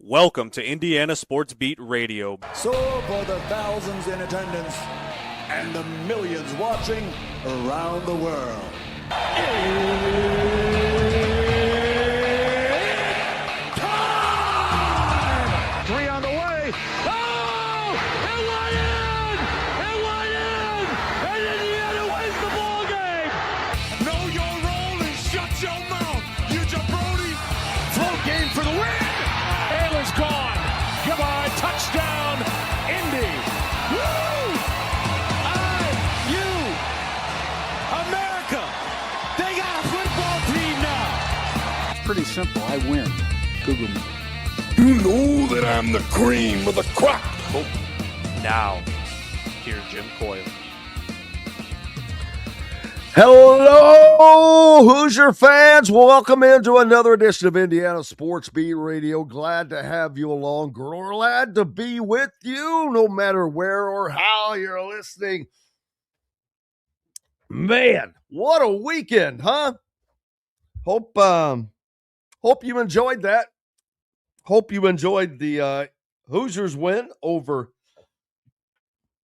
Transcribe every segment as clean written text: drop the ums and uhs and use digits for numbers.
Welcome to Indiana Sports Beat Radio. So for the thousands in attendance and the millions watching around the world. It's time! Three on the way. Oh! It went in! It went in! And Indiana wins the ball game! Know your role and shut your mouth, you jabroni! Float game for the win! Taylor's gone. Goodbye. Touchdown, Indy. Woo! IU. America. They got a football team now. It's pretty simple. I win. Google me. You know that I'm the cream of the crop. Now, here's Jim Coyle. Hello, Hoosier fans. Welcome into another edition of Indiana Sports Beat Radio. Glad to have you along. Glad to be with you, no matter where or how you're listening. Man, what a weekend, huh? Hope you enjoyed that. Hope you enjoyed the Hoosiers win over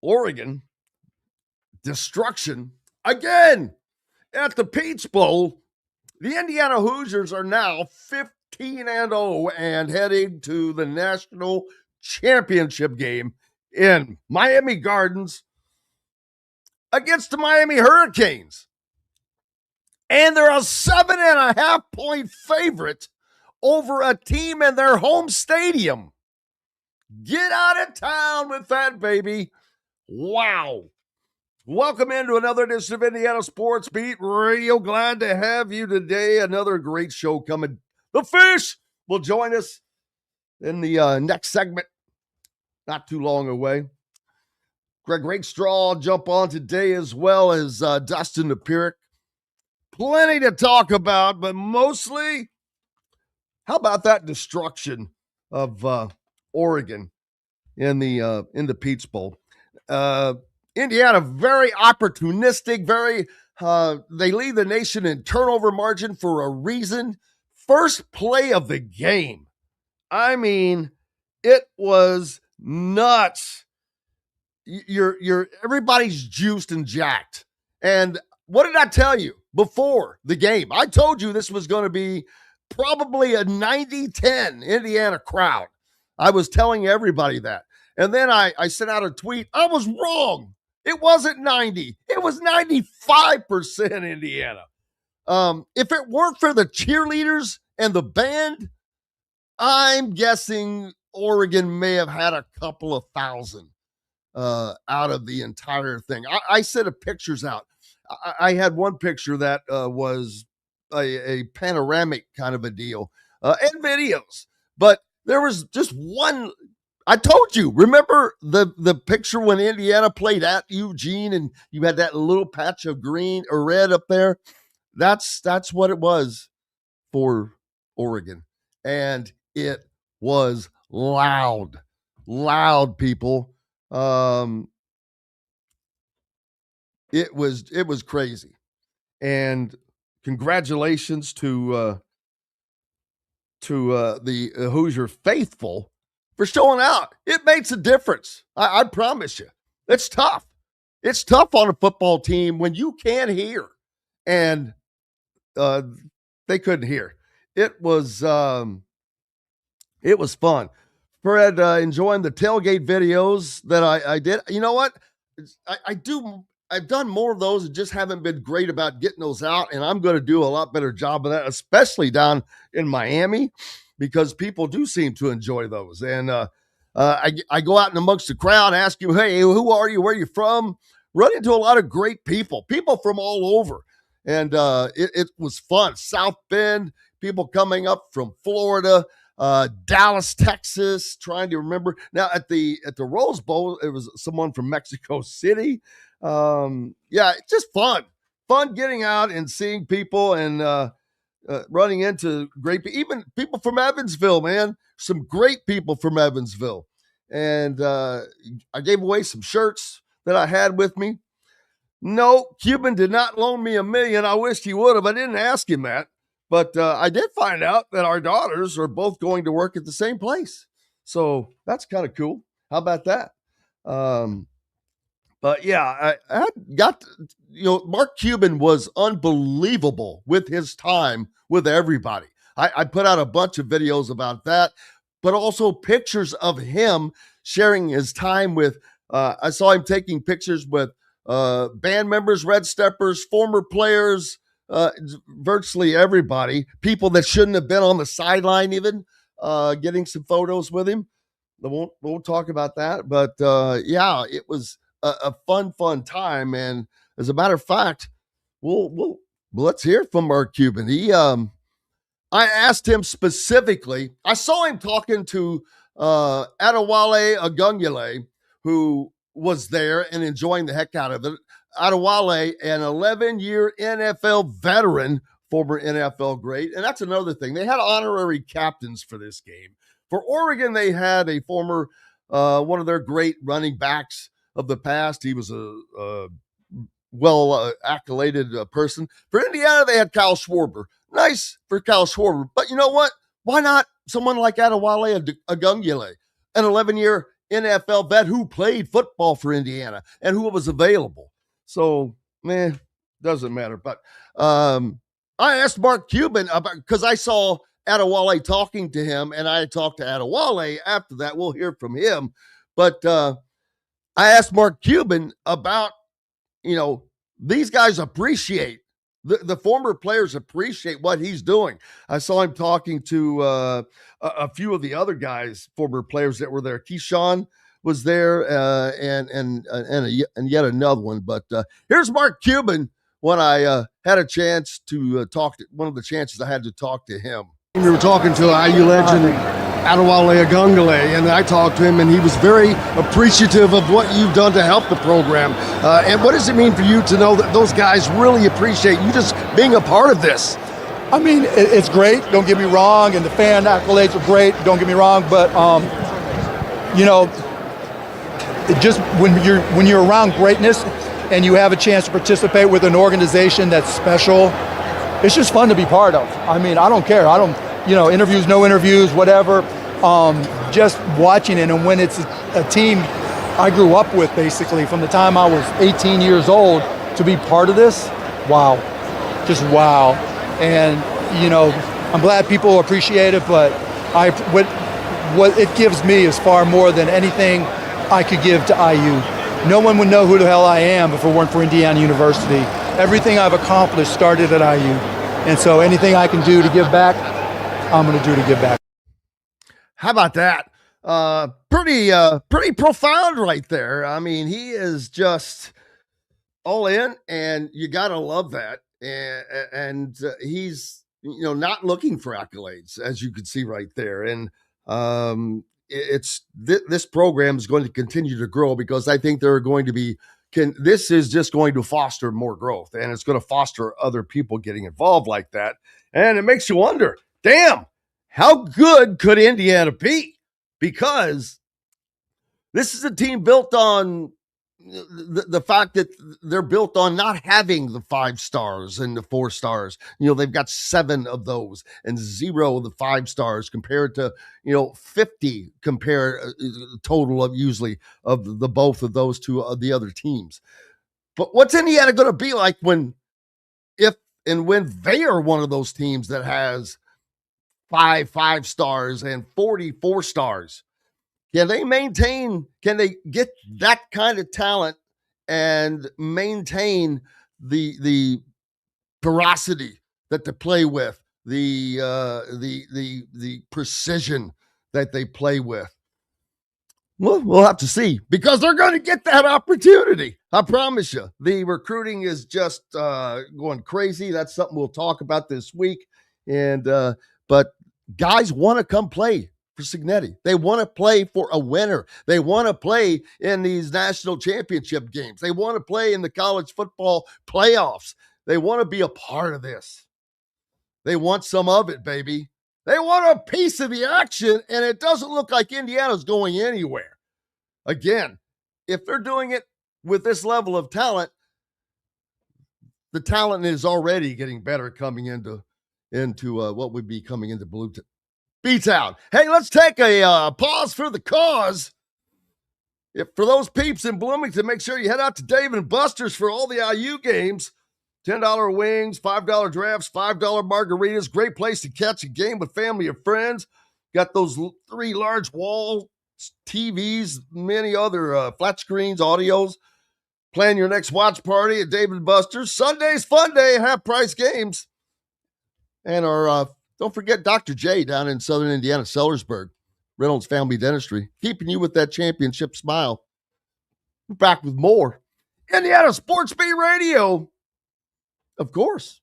Oregon. Destruction again. At the Peach Bowl, the Indiana Hoosiers are now 15-0 and heading to the national championship game in Miami Gardens against the Miami Hurricanes. And they're a 7.5-point favorite over a team in their home stadium. Get out of town with that, baby. Wow. Welcome into another edition of Indiana Sports Beat Radio. Glad to have you today. Another great show coming. The Fish will join us in the next segment, not too long away. Rakestraw will jump on today as well as Dustin Dopirak. Plenty to talk about, but mostly, how about that destruction of Oregon in the Peach Bowl? Indiana, very opportunistic, they lead the nation in turnover margin for a reason. First play of the game. I mean, it was nuts. Everybody's juiced and jacked. And what did I tell you before the game? I told you this was going to be probably a 90-10 Indiana crowd. I was telling everybody that. And then I sent out a tweet. I was wrong. It wasn't 90. It was 95% Indiana. If it weren't for the cheerleaders and the band, I'm guessing Oregon may have had a couple of thousand out of the entire thing. I sent pictures out. I had one picture that was a panoramic kind of a deal and videos. But there was just one. I told you, remember the picture when Indiana played at Eugene and you had that little patch of green or red up there? That's what it was for Oregon. And it was loud, people. It was crazy. And congratulations to the Hoosier faithful for showing out. It makes a difference. I promise you. It's tough. It's tough on a football team when you can't hear. And they couldn't hear. It was fun. Fred, enjoying the tailgate videos that I did. You know what? I've done more of those and just haven't been great about getting those out. And I'm going to do a lot better job of that, especially down in Miami, because people do seem to enjoy those. And I go out and amongst the crowd, ask you, hey, who are you? Where are you from? Run into a lot of great people from all over. And it was fun. South Bend, people coming up from Florida, Dallas, Texas, trying to remember. Now at the Rose Bowl, it was someone from Mexico City. It's just fun getting out and seeing people and running into great people, even people from Evansville, man. Some great people from Evansville. And I gave away some shirts that I had with me. No, Cuban did not loan me $1 million. I wished he would have. I didn't ask him that. But I did find out that our daughters are both going to work at the same place. So that's kind of cool. How about that? But yeah, I got, Mark Cuban was unbelievable with his time with everybody. I put out a bunch of videos about that, but also pictures of him sharing his time with, I saw him taking pictures with band members, Red Steppers, former players, virtually everybody, people that shouldn't have been on the sideline even, getting some photos with him. Won't talk about that, but yeah, it was a fun time. And as a matter of fact, let's hear from Mark Cuban. I asked him specifically. I saw him talking to Adewale Agungile, who was there and enjoying the heck out of it. Adewale, an 11-year NFL veteran, former NFL great, and that's another thing. They had honorary captains for this game. For Oregon, they had a former one of their great running backs of the past. He was a well accoladed person. For Indiana, they had Kyle Schwarber. Nice for Kyle Schwarber. But you know what? Why not someone like Adewale Agungile, an 11-year NFL vet who played football for Indiana and who was available? So, doesn't matter. But I asked Mark Cuban about, because I saw Adewale talking to him, and I talked to Adewale after that. We'll hear from him. But I asked Mark Cuban about, these guys appreciate, the former players appreciate what he's doing. I saw him talking to a few of the other guys, former players that were there. Keyshawn was there, and yet another one. But here's Mark Cuban when I had a chance to talk to, one of the chances I had to talk to him. We were talking to IU legend Adewale Agungile, and I talked to him, and he was very appreciative of what you've done to help the program. And what does it mean for you to know that those guys really appreciate you just being a part of this? I mean, it's great. Don't get me wrong, and the fan accolades are great. Don't get me wrong, but it just when you're around greatness and you have a chance to participate with an organization that's special, it's just fun to be part of. I mean, I don't care. Interviews, no interviews, whatever. Just watching it, and when it's a team I grew up with, basically, from the time I was 18 years old, to be part of this, wow. Just wow. And, I'm glad people appreciate it, but what it gives me is far more than anything I could give to IU. No one would know who the hell I am if it weren't for Indiana University. Everything I've accomplished started at IU. And so anything I can do to give back, I'm going to do to give back. How about that? Pretty profound right there. I mean, he is just all in, and you got to love that. And he's, not looking for accolades, as you can see right there. And this program is going to continue to grow, because I think there are going to be, this is just going to foster more growth, and it's going to foster other people getting involved like that. And it makes you wonder, damn, how good could Indiana be? Because this is a team built on the fact that they're built on not having the 5 stars and the 4 stars. They've got 7 of those and 0 of the 5 stars compared to, 50 total of usually of the both of those two of the other teams. But what's Indiana going to be like when they are one of those teams that has 5 stars and 44 stars? Can they get that kind of talent and maintain the ferocity that they play with, the precision that they play with? Well, we'll have to see, because they're going to get that opportunity. I promise you. The recruiting is just going crazy. That's something we'll talk about this week. And but guys want to come play for Cignetti. They want to play for a winner. They want to play in these national championship games. They want to play in the college football playoffs. They want to be a part of this. They want some of it, baby. They want a piece of the action, and it doesn't look like Indiana's going anywhere. Again, if they're doing it with this level of talent, the talent is already getting better coming into what would be coming into B-Town. Hey, let's take a pause for the cause. For those peeps in Bloomington, make sure you head out to Dave & Buster's for all the IU games. $10 wings, $5 drafts, $5 margaritas. Great place to catch a game with family or friends. Got those 3 large wall TVs, many other flat screens, audios. Plan your next watch party at Dave & Buster's. Sunday's fun day, half-price games. And don't forget Dr. J down in Southern Indiana, Sellersburg. Reynolds Family Dentistry, keeping you with that championship smile. We're back with more Indiana Sports Beat Radio. Of course,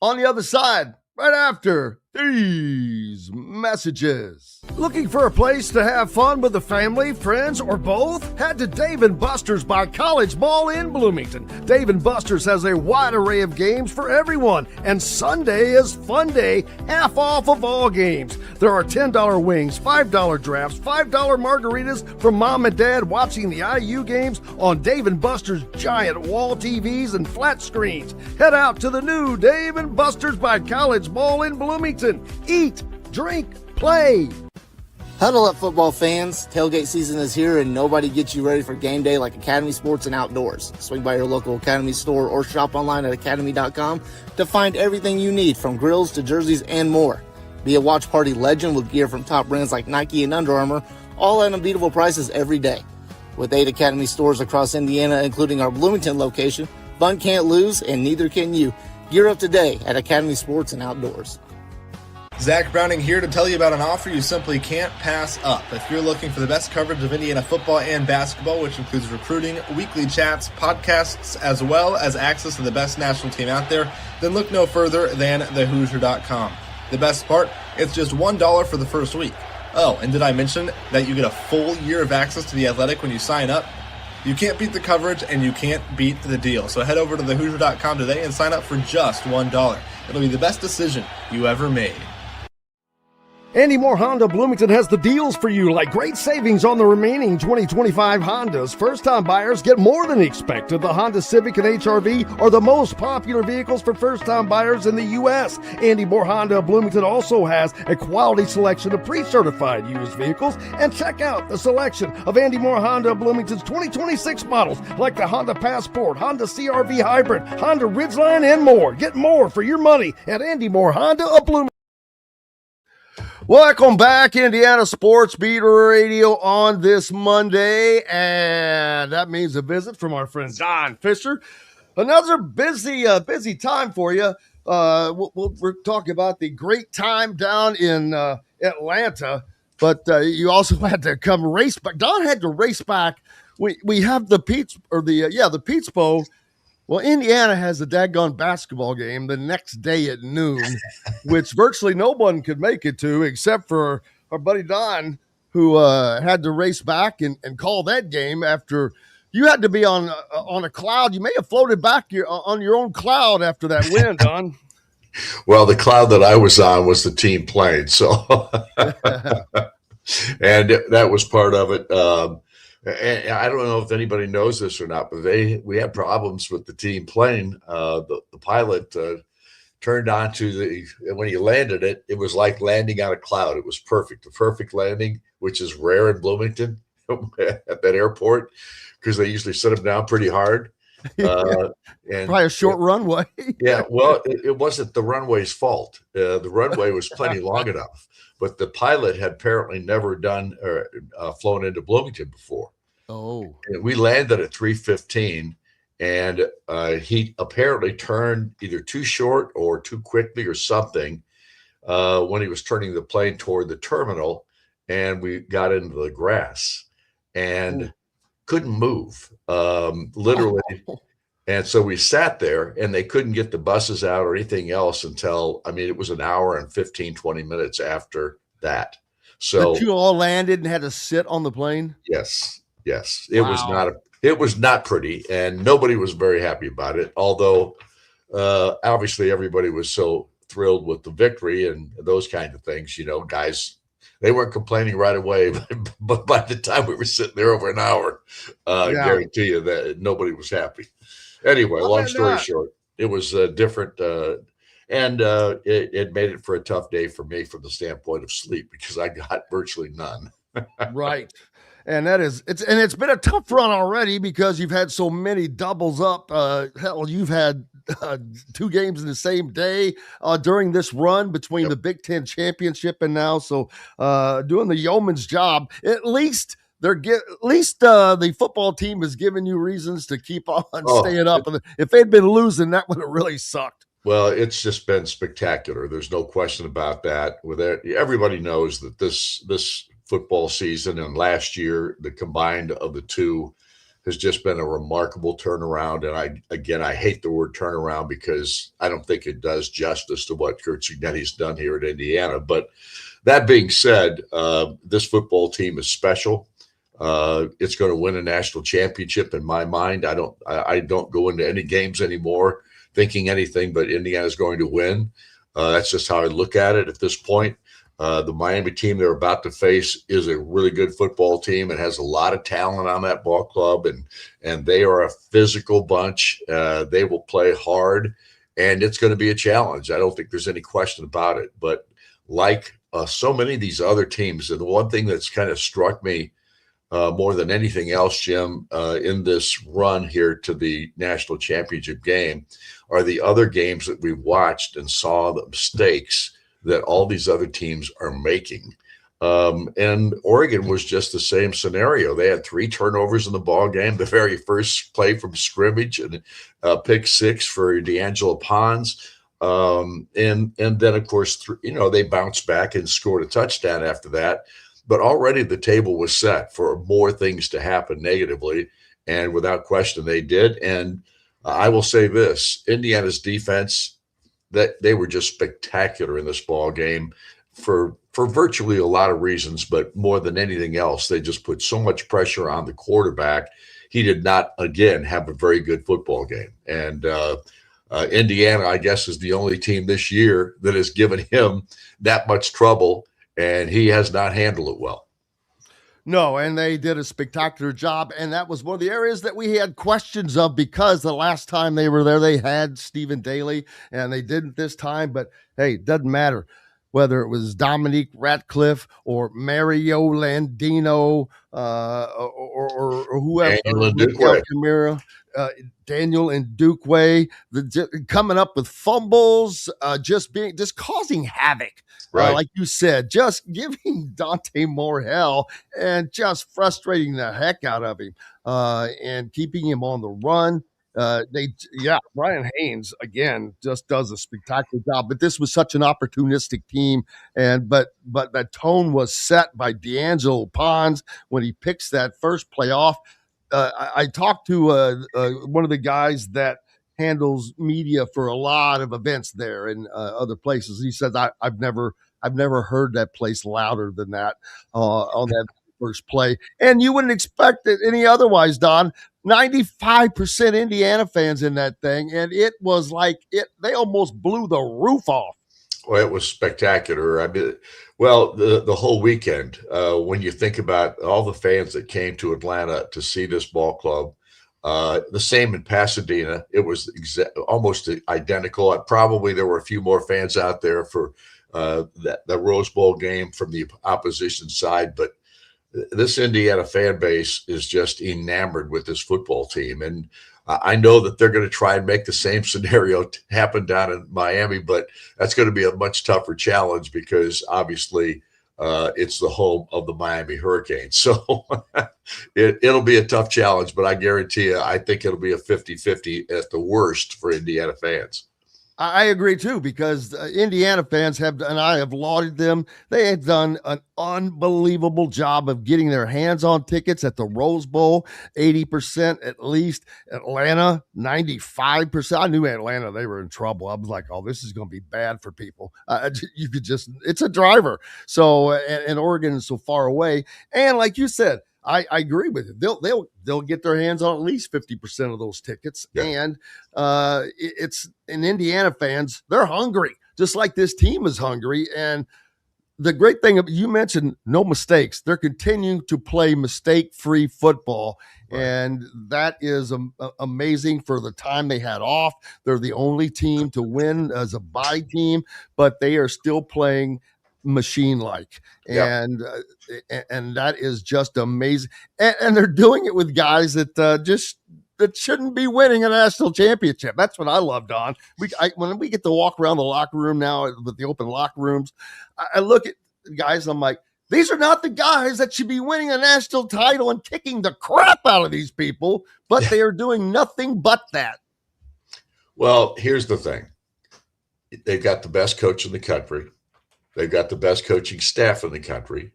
on the other side, right after these messages. Looking for a place to have fun with the family, friends, or both? Head to Dave & Buster's by College Mall in Bloomington. Dave & Buster's has a wide array of games for everyone, and Sunday is fun day, half off of all games. There are $10 wings, $5 drafts, $5 margaritas for mom and dad watching the IU games on Dave & Buster's giant wall TVs and flat screens. Head out to the new Dave & Buster's by College Mall in Bloomington. Eat, drink, play. Huddle up, football fans. Tailgate season is here, and nobody gets you ready for game day like Academy Sports and Outdoors. Swing by your local Academy store or shop online at academy.com to find everything you need, from grills to jerseys and more. Be a watch party legend with gear from top brands like Nike and Under Armour, all at unbeatable prices every day. With 8 Academy stores across Indiana, including our Bloomington location, fun can't lose, and neither can you. Gear up today at Academy Sports and Outdoors. Zach Browning here to tell you about an offer you simply can't pass up. If you're looking for the best coverage of Indiana football and basketball, which includes recruiting, weekly chats, podcasts, as well as access to the best national team out there, then look no further than thehoosier.com. The best part, it's just $1 for the first week. Oh, and did I mention that you get a full year of access to The Athletic when you sign up? You can't beat the coverage, and you can't beat the deal. So head over to thehoosier.com today and sign up for just $1. It'll be the best decision you ever made. Andy Moore Honda Bloomington has the deals for you, like great savings on the remaining 2025 Hondas. First-time buyers get more than expected. The Honda Civic and HR-V are the most popular vehicles for first-time buyers in the U.S. Andy Moore Honda Bloomington also has a quality selection of pre-certified used vehicles. And check out the selection of Andy Moore Honda Bloomington's 2026 models, like the Honda Passport, Honda CR-V Hybrid, Honda Ridgeline, and more. Get more for your money at Andy Moore Honda of Bloomington. Welcome back, Indiana Sports Beat Radio on this Monday, and that means a visit from our friend Don Fischer. Another busy time for you. We're talking about the great time down in Atlanta, but you also had to come race back. Don had to race back. We have the Pete's Bowl. Well, Indiana has a daggone basketball game the next day at noon, which virtually no one could make it to except for our buddy Don, who had to race back and call that game after you had to be on a cloud. You may have floated back on your own cloud after that win, Don. Well, the cloud that I was on was the team plane, so and that was part of it. And I don't know if anybody knows this or not, but we had problems with the team plane. The pilot turned onto when he landed it, it was like landing on a cloud. It was perfect, a perfect landing, which is rare in Bloomington at that airport because they usually set them down pretty hard. And probably a short runway. Yeah, well, it wasn't the runway's fault. The runway was plenty long enough. But the pilot had apparently never done or flown into Bloomington before. Oh. And we landed at 3:15, and he apparently turned either too short or too quickly or something when he was turning the plane toward the terminal, and we got into the grass and couldn't move, literally. And so we sat there, and they couldn't get the buses out or anything else until, it was an hour and 15, 20 minutes after that. So you all landed and had to sit on the plane? Yes. It was not pretty, and nobody was very happy about it. Although, obviously everybody was so thrilled with the victory and those kind of things, guys, they weren't complaining right away, but by the time we were sitting there over an hour, I guarantee you that nobody was happy. Anyway, long story short, it was different. And it made it for a tough day for me from the standpoint of sleep because I got virtually none. Right. And it's been a tough run already because you've had so many doubles up. Hell, you've had 2 games in the same day during this run between the Big Ten championship and now. So doing the yeoman's job, at least the football team has given you reasons to keep on staying up. And if they'd been losing, that would have really sucked. Well, it's just been spectacular. There's no question about that. With it, everybody knows that this football season and last year, the combined of the two has just been a remarkable turnaround. And I hate the word turnaround because I don't think it does justice to what Curt Cignetti's done here at Indiana. But that being said, this football team is special. It's going to win a national championship in my mind. I don't go into any games anymore thinking anything but Indiana's going to win. That's just how I look at it at this point. The Miami team they're about to face is a really good football team and has a lot of talent on that ball club, and they are a physical bunch. They will play hard, and it's going to be a challenge. I don't think there's any question about it. But like so many of these other teams, and the one thing that's kind of struck me more than anything else, Jim, in this run here to the national championship game are the other games that we watched and saw the mistakes that all these other teams are making. And Oregon was just the same scenario. They had 3 turnovers in the ball game, the very first play from scrimmage, and pick 6 for D'Angelo Pons. And then, of course, they bounced back and scored a touchdown after that. But already the table was set for more things to happen negatively. And without question, they did. And I will say this, Indiana's defense, that they were just spectacular in this ball game for virtually a lot of reasons, but more than anything else, they just put so much pressure on the quarterback. He did not, again, have a very good football game. And Indiana, I guess, is the only team this year that has given him that much trouble, and he has not handled it well. No, and they did a spectacular job, and that was one of the areas that we had questions of because the last time they were there, they had Stephen Daly, and they didn't this time. But, hey, it doesn't matter whether it was Dominique Ratcliffe or Mario Landino or whoever. Daniel Ndukwe, coming up with fumbles, just causing havoc. Right. Like you said, just giving Dante Moore hell and just frustrating the heck out of him and keeping him on the run. Brian Haynes again just does a spectacular job. But this was such an opportunistic team, but that tone was set by D'Angelo Pons when he picks that first play off. I talked to one of the guys that handles media for a lot of events there in other places. He says, I've never heard that place louder than that on that first play. And you wouldn't expect it any otherwise, Don. 95% Indiana fans in that thing. And it was like they almost blew the roof off. Well, it was spectacular. I mean, well, the whole weekend, when you think about all the fans that came to Atlanta to see this ball club, the same in Pasadena, it was almost identical. Probably there were a few more fans out there for the Rose Bowl game from the opposition side, but this Indiana fan base is just enamored with this football team. And I know that they're going to try and make the same scenario happen down in Miami, but that's going to be a much tougher challenge because obviously it's the home of the Miami Hurricanes. So it'll be a tough challenge, but I guarantee you, I think it'll be a 50-50 at the worst for Indiana fans. I agree too, because Indiana fans and I have lauded them. They have done an unbelievable job of getting their hands on tickets at the Rose Bowl, 80% at least. Atlanta, 95%. I knew Atlanta, they were in trouble. I was like, oh, this is going to be bad for people. It's a driver. So, and Oregon is so far away. And like you said, I agree with you. They'll get their hands on at least 50% of those tickets. Yeah. And it's in Indiana fans, they're hungry, just like this team is hungry. And the great thing, you mentioned no mistakes. They're continuing to play mistake-free football, Right. and that is amazing for the time they had off. They're the only team to win as a bye team, but they are still playing machine-like, Yep. and that is just amazing. And they're doing it with guys that that shouldn't be winning a national championship. That's what I love, Don. When we get to walk around the locker room now with the open locker rooms, I look at guys and I'm like, these are not the guys that should be winning a national title and kicking the crap out of these people, but they are doing nothing but that. Well, here's the thing. They've got the best coach in the country. They've got the best coaching staff in the country.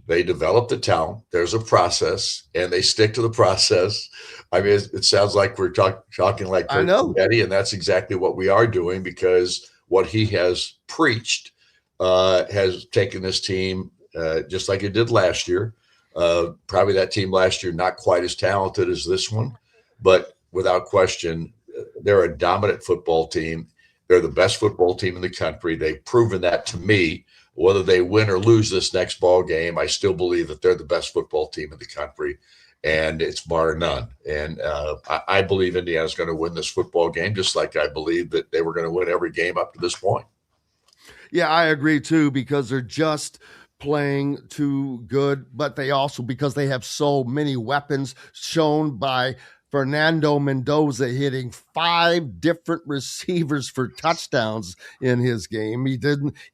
They develop the talent. There's a process, and they stick to the process. I mean, it sounds like we're talking like Coach Eddie, and that's exactly what we are doing, because what he has preached has taken this team just like it did last year. Probably that team last year not quite as talented as this one, but without question, they're a dominant football team. They're the best football team in the country. They've proven that to me. Whether they win or lose this next ball game, I still believe that they're the best football team in the country, and it's bar none. And I believe Indiana's going to win this football game, just like I believe that they were going to win every game up to this point. Yeah, I agree too, because they're just playing too good, but they also, because they have so many weapons, shown by Fernando Mendoza hitting 5 different receivers for touchdowns in his game.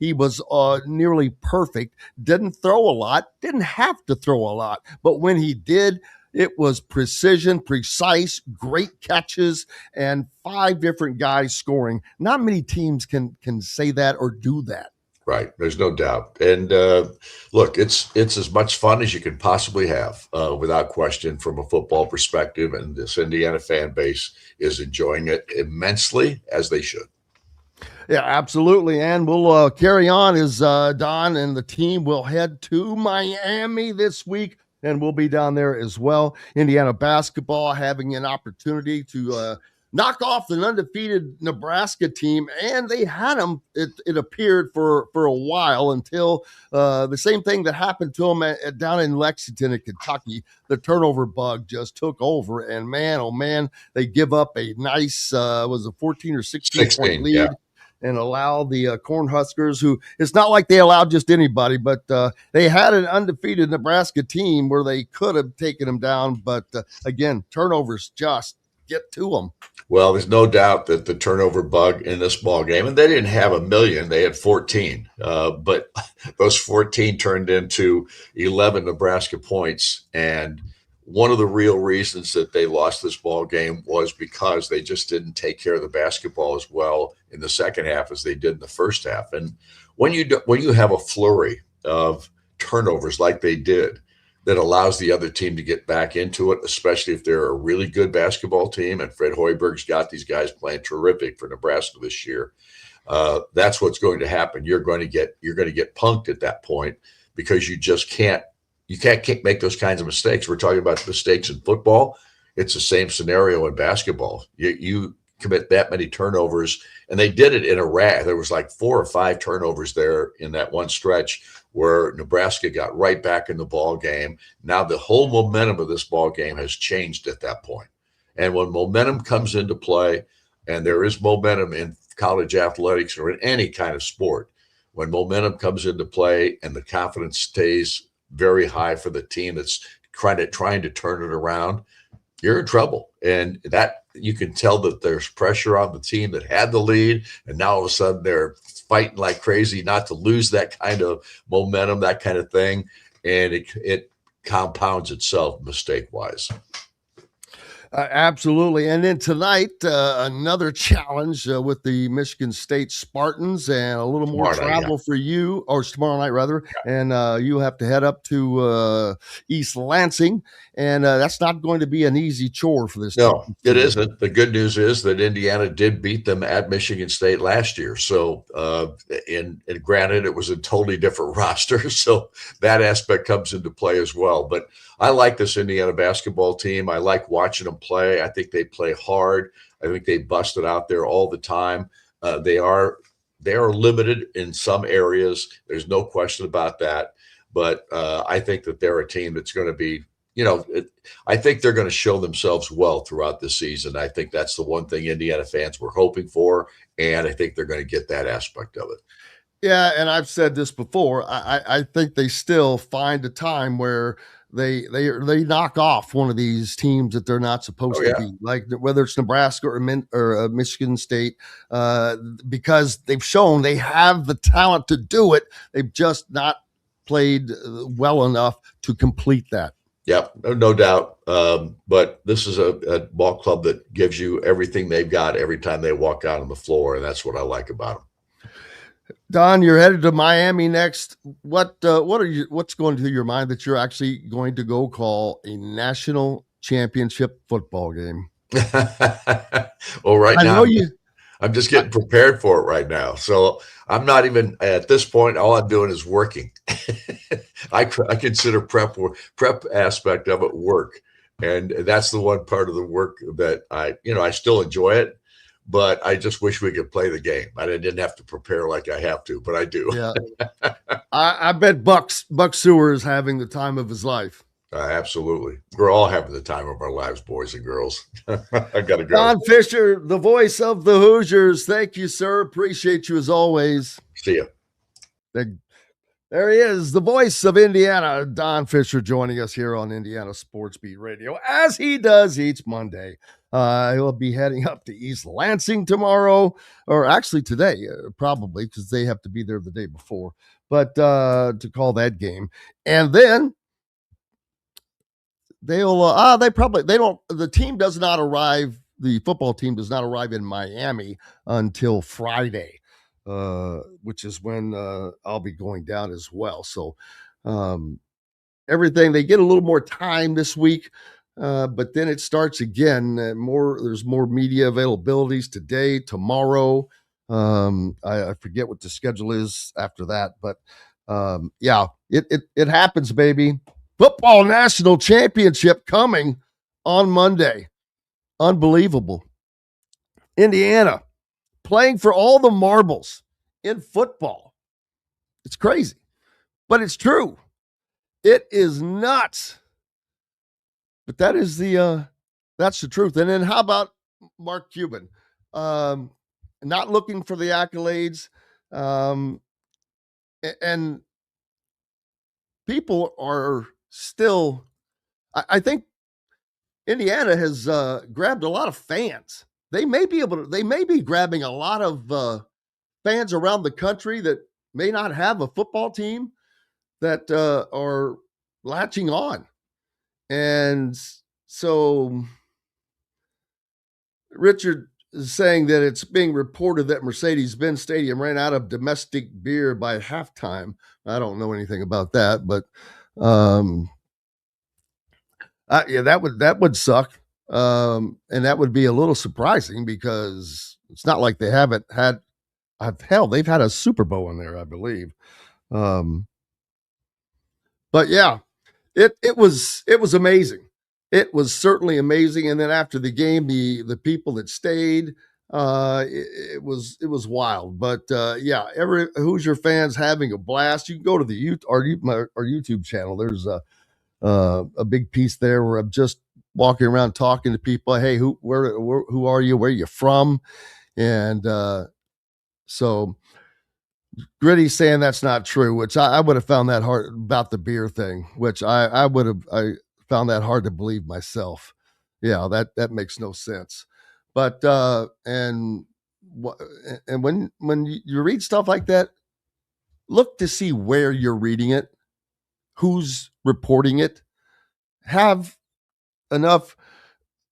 He was nearly perfect, didn't throw a lot, didn't have to throw a lot, but when he did, it was precision, precise, great catches, and 5 different guys scoring. Not many teams can say that or do that. Right. There's no doubt. And look, it's as much fun as you can possibly have, without question, from a football perspective. And this Indiana fan base is enjoying it immensely, as they should. Yeah, absolutely. And we'll carry on as Don and the team will head to Miami this week, and we'll be down there as well. Indiana basketball having an opportunity to knock off an undefeated Nebraska team, and they had them, it appeared, for a while, until the same thing that happened to them down in Lexington in Kentucky. The turnover bug just took over, and man, oh man, they give up a nice, was a 14 or 16 point lead. Yeah. And allow the Cornhuskers, who, it's not like they allowed just anybody, but they had an undefeated Nebraska team where they could have taken them down. But again, turnovers just get to them. Well, there's no doubt that the turnover bug in this ball game, and they didn't have 1 million, they had 14. But those 14 turned into 11 Nebraska points. And one of the real reasons that they lost this ball game was because they just didn't take care of the basketball as well in the second half as they did in the first half. And when you have a flurry of turnovers like they did, that allows the other team to get back into it, especially if they're a really good basketball team, and Fred Hoiberg's got these guys playing terrific for Nebraska this year. That's what's going to happen. You're going to get punked at that point, because you just can't make those kinds of mistakes. We're talking about mistakes in football. It's the same scenario in basketball. You commit that many turnovers, and they did it in a rash. There was like 4 or 5 turnovers there in that one stretch where Nebraska got right back in the ball game. Now the whole momentum of this ball game has changed at that point. And when momentum comes into play, and there is momentum in college athletics or in any kind of sport, when momentum comes into play and the confidence stays very high for the team that's trying to turn it around, you're in trouble. And that, you can tell that there's pressure on the team that had the lead, and now all of a sudden they're fighting like crazy not to lose that kind of momentum, that kind of thing. And it compounds itself mistake-wise. Absolutely. And then tonight, another challenge with the Michigan State Spartans, and a little more travel for you, or tomorrow night rather. Yeah. And you have to head up to East Lansing, and that's not going to be an easy chore for this team. No, it isn't. The good news is that Indiana did beat them at Michigan State last year. So, and granted, it was a totally different roster, so that aspect comes into play as well. But I like this Indiana basketball team. I like watching them play. I think they play hard. I think they bust it out there all the time. They are they are limited in some areas. There's no question about that. But I think that they're a team that's going to be, I think they're going to show themselves well throughout the season. I think that's the one thing Indiana fans were hoping for, and I think they're going to get that aspect of it. Yeah, and I've said this before. I think they still find a time where they knock off one of these teams that they're not supposed to beat, like whether it's Nebraska or Michigan State, because they've shown they have the talent to do it. They've just not played well enough to complete that. Yep, no doubt. But this is a ball club that gives you everything they've got every time they walk out on the floor, and that's what I like about them. Don, you're headed to Miami next. What's going through your mind that you're actually going to go call a national championship football game? Well, now I'm just getting prepared for it right now. So I'm not even at this point. All I'm doing is working. I consider prep aspect of it work, and that's the one part of the work that I still enjoy it. But I just wish we could play the game. I didn't have to prepare like I have to, but I do. Yeah, I bet Buck Sewer is having the time of his life. Absolutely. We're all having the time of our lives, boys and girls. I got to go. Don Fischer, the voice of the Hoosiers. Thank you, sir. Appreciate you as always. See ya. There he is, the voice of Indiana, Don Fischer, joining us here on Indiana Sports Beat Radio, as he does each Monday. He'll be heading up to East Lansing tomorrow, or actually today, probably, because they have to be there the day before, but to call that game. And then the team does not arrive, the football team does not arrive in Miami until Friday. Which is when I'll be going down as well. So everything, they get a little more time this week, but then it starts again. There's more media availabilities today, tomorrow. I forget what the schedule is after that, but it happens, baby. Football national championship coming on Monday. Unbelievable. Indiana playing for all the marbles in football. It's crazy, but it's true. It is nuts. But that's the truth. And then how about Mark Cuban? Not looking for the accolades. And people are still, I think Indiana has grabbed a lot of fans. They may be grabbing a lot of fans around the country that may not have a football team that are latching on. And so Richard is saying that it's being reported that Mercedes-Benz Stadium ran out of domestic beer by halftime. I don't know anything about that, but that would suck. And that would be a little surprising because it's not like they haven't had, they've had a Super Bowl in there, I believe. But yeah, it was amazing. It was certainly amazing. And then after the game, the people that stayed, it was wild. But yeah, every Hoosier fans having a blast. You can go to our YouTube channel. There's a big piece there where I'm just walking around talking to people. Hey, who are you? Where are you from? And so Gritty's saying that's not true, which I would have found that hard about the beer thing, which I found that hard to believe myself. Yeah, that makes no sense. But and when you read stuff like that, look to see where you're reading it, who's reporting it, have enough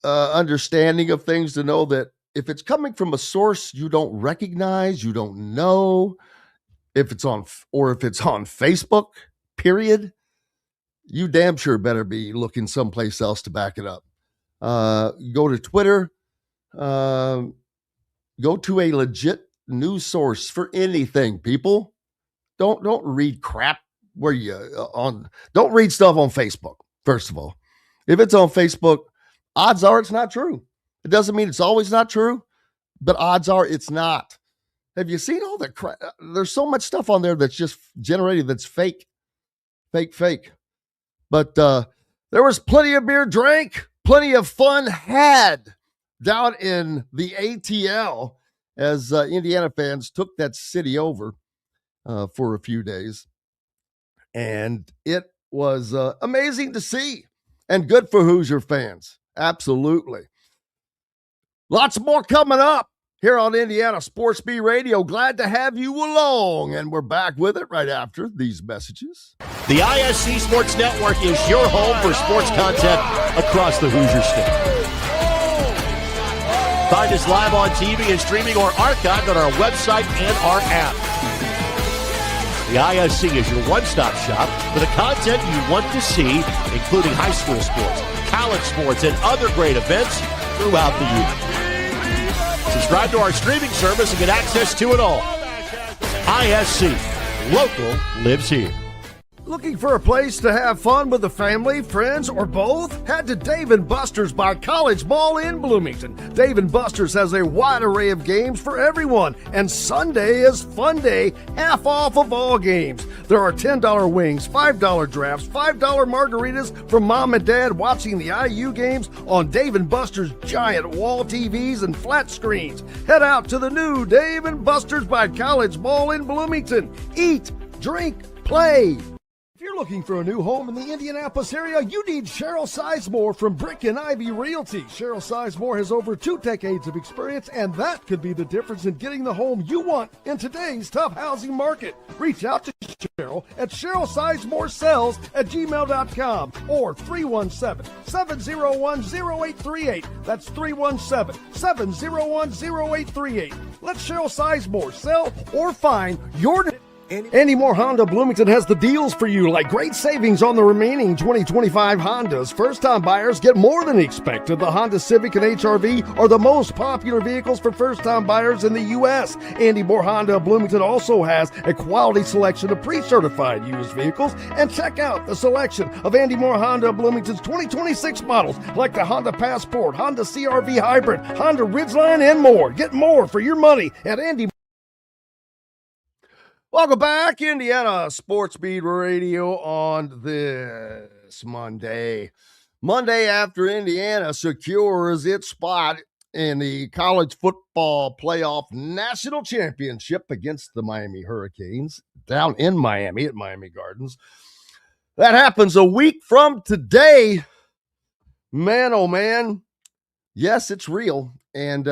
understanding of things to know that if it's coming from a source you don't recognize, you don't know, if it's on Facebook, period, you damn sure better be looking someplace else to back it up. Go to Twitter, go to a legit news source for anything, people. Don't read crap don't read stuff on Facebook, first of all. If it's on Facebook, odds are it's not true. It doesn't mean it's always not true, but odds are it's not. Have you seen all the crap? There's so much stuff on there that's just generated that's fake. But there was plenty of beer drank, plenty of fun had down in the ATL as Indiana fans took that city over for a few days. And it was amazing to see and good for Hoosier fans. Absolutely. Lots more coming up here on Indiana Sports Beat Radio. Glad to have you along. And we're back with it right after these messages. The ISC Sports Network is your home for sports content across the Hoosier State. Find us live on TV and streaming or archived on our website and our app. The ISC is your one-stop shop for the content you want to see, including high school sports, college sports, and other great events throughout the year. Subscribe to our streaming service and get access to it all. ISC. Local lives here. Looking for a place to have fun with the family, friends, or both? Head to Dave & Buster's by College Mall in Bloomington. Dave & Buster's has a wide array of games for everyone, and Sunday is fun day, half off of all games. There are $10 wings, $5 drafts, $5 margaritas for mom and dad watching the IU games on Dave & Buster's giant wall TVs and flat screens. Head out to the new Dave & Buster's by College Mall in Bloomington. Eat, drink, play. If you're looking for a new home in the Indianapolis area, you need Cheryl Sizemore from Brick and Ivy Realty. Cheryl Sizemore has over 2 decades of experience, and that could be the difference in getting the home you want in today's tough housing market. Reach out to Cheryl at CherylSizemore@gmail.com or 317-701-0838. That's 317-701-0838. Let Cheryl Sizemore sell or find your Andy Moore Honda Bloomington has the deals for you, like great savings on the remaining 2025 Hondas. First-time buyers get more than expected. The Honda Civic and HR-V are the most popular vehicles for first-time buyers in the U.S. Andy Moore Honda Bloomington also has a quality selection of pre-certified used vehicles. And check out the selection of Andy Moore Honda Bloomington's 2026 models, like the Honda Passport, Honda CR-V Hybrid, Honda Ridgeline, and more. Get more for your money at Andy. Welcome back, Indiana Sports Beat Radio on this Monday. Monday after Indiana secures its spot in the college football playoff national championship against the Miami Hurricanes down in Miami at Miami Gardens. That happens a week from today. Man, oh man. Yes, it's real. And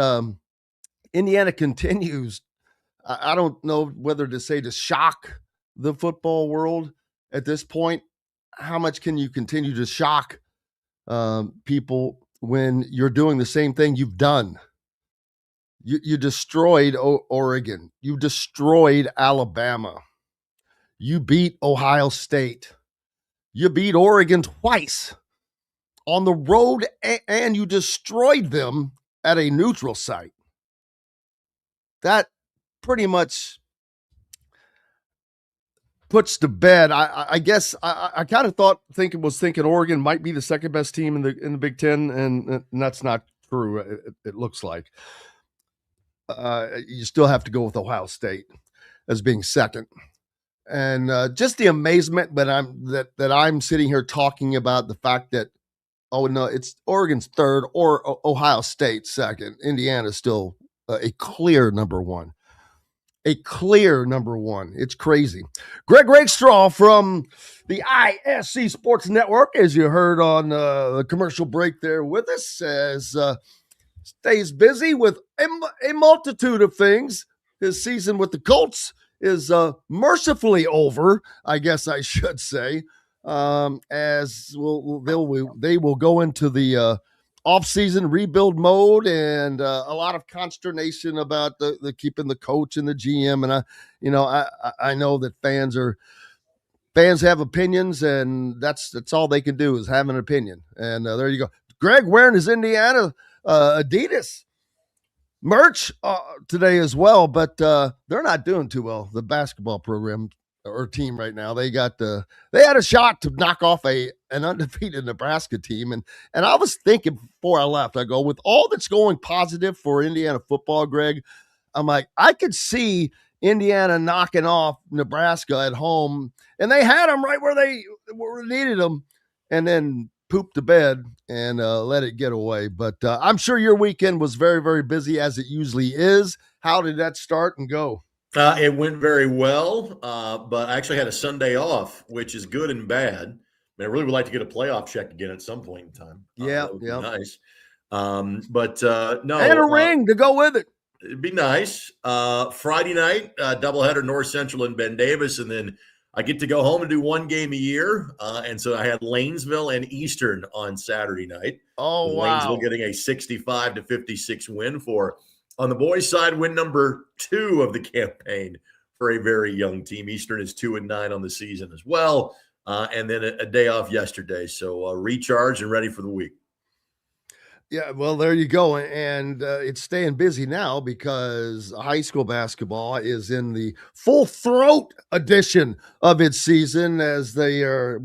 Indiana continues. I don't know whether to say to shock the football world at this point. How much can you continue to shock people when you're doing the same thing you've done? You destroyed Oregon. You destroyed Alabama. You beat Ohio State. You beat Oregon twice on the road, and you destroyed them at a neutral site. That pretty much puts to bed. I guess I kind of was thinking Oregon might be the second best team in the Big Ten, and that's not true. It looks like you still have to go with Ohio State as being second, and just the amazement that I'm sitting here talking about the fact that it's Oregon's third or Ohio State second. Indiana's still a clear number one. A clear number one. It's crazy. Greg Rakestraw from the ISC Sports Network, as you heard on the commercial break there with us, stays busy with a multitude of things. His season with the Colts is mercifully over, I guess I should say, as they will go into the off-season rebuild mode, and a lot of consternation about the keeping the coach and the GM. And I know that fans have opinions, and that's all they can do is have an opinion. And there you go. Greg wearing his Indiana Adidas merch today as well, but they're not doing too well. The basketball program or team right now, they had a shot to knock off an undefeated Nebraska team, and I was thinking before I left, I go, with all that's going positive for Indiana football, Greg, I'm like, I could see Indiana knocking off Nebraska at home, and they had them right where they needed them, and then pooped the bed and let it get away. But I'm sure your weekend was very, very busy, as it usually is. How did that start and go? It went very well, but I actually had a Sunday off, which is good and bad. I mean, I really would like to get a playoff check again at some point in time. That would be nice. But no. And a ring to go with it. It'd be nice. Friday night, doubleheader North Central and Ben Davis, and then I get to go home and do one game a year. And so I had Lanesville and Eastern on Saturday night. Oh, wow. Lanesville getting a 65-56 win on the boys' side, win number 2 of the campaign for a very young team. Eastern is 2-9 on the season as well. And then a day off yesterday. So recharge and ready for the week. Yeah, well, there you go. And it's staying busy now because high school basketball is in the full throat edition of its season, as we're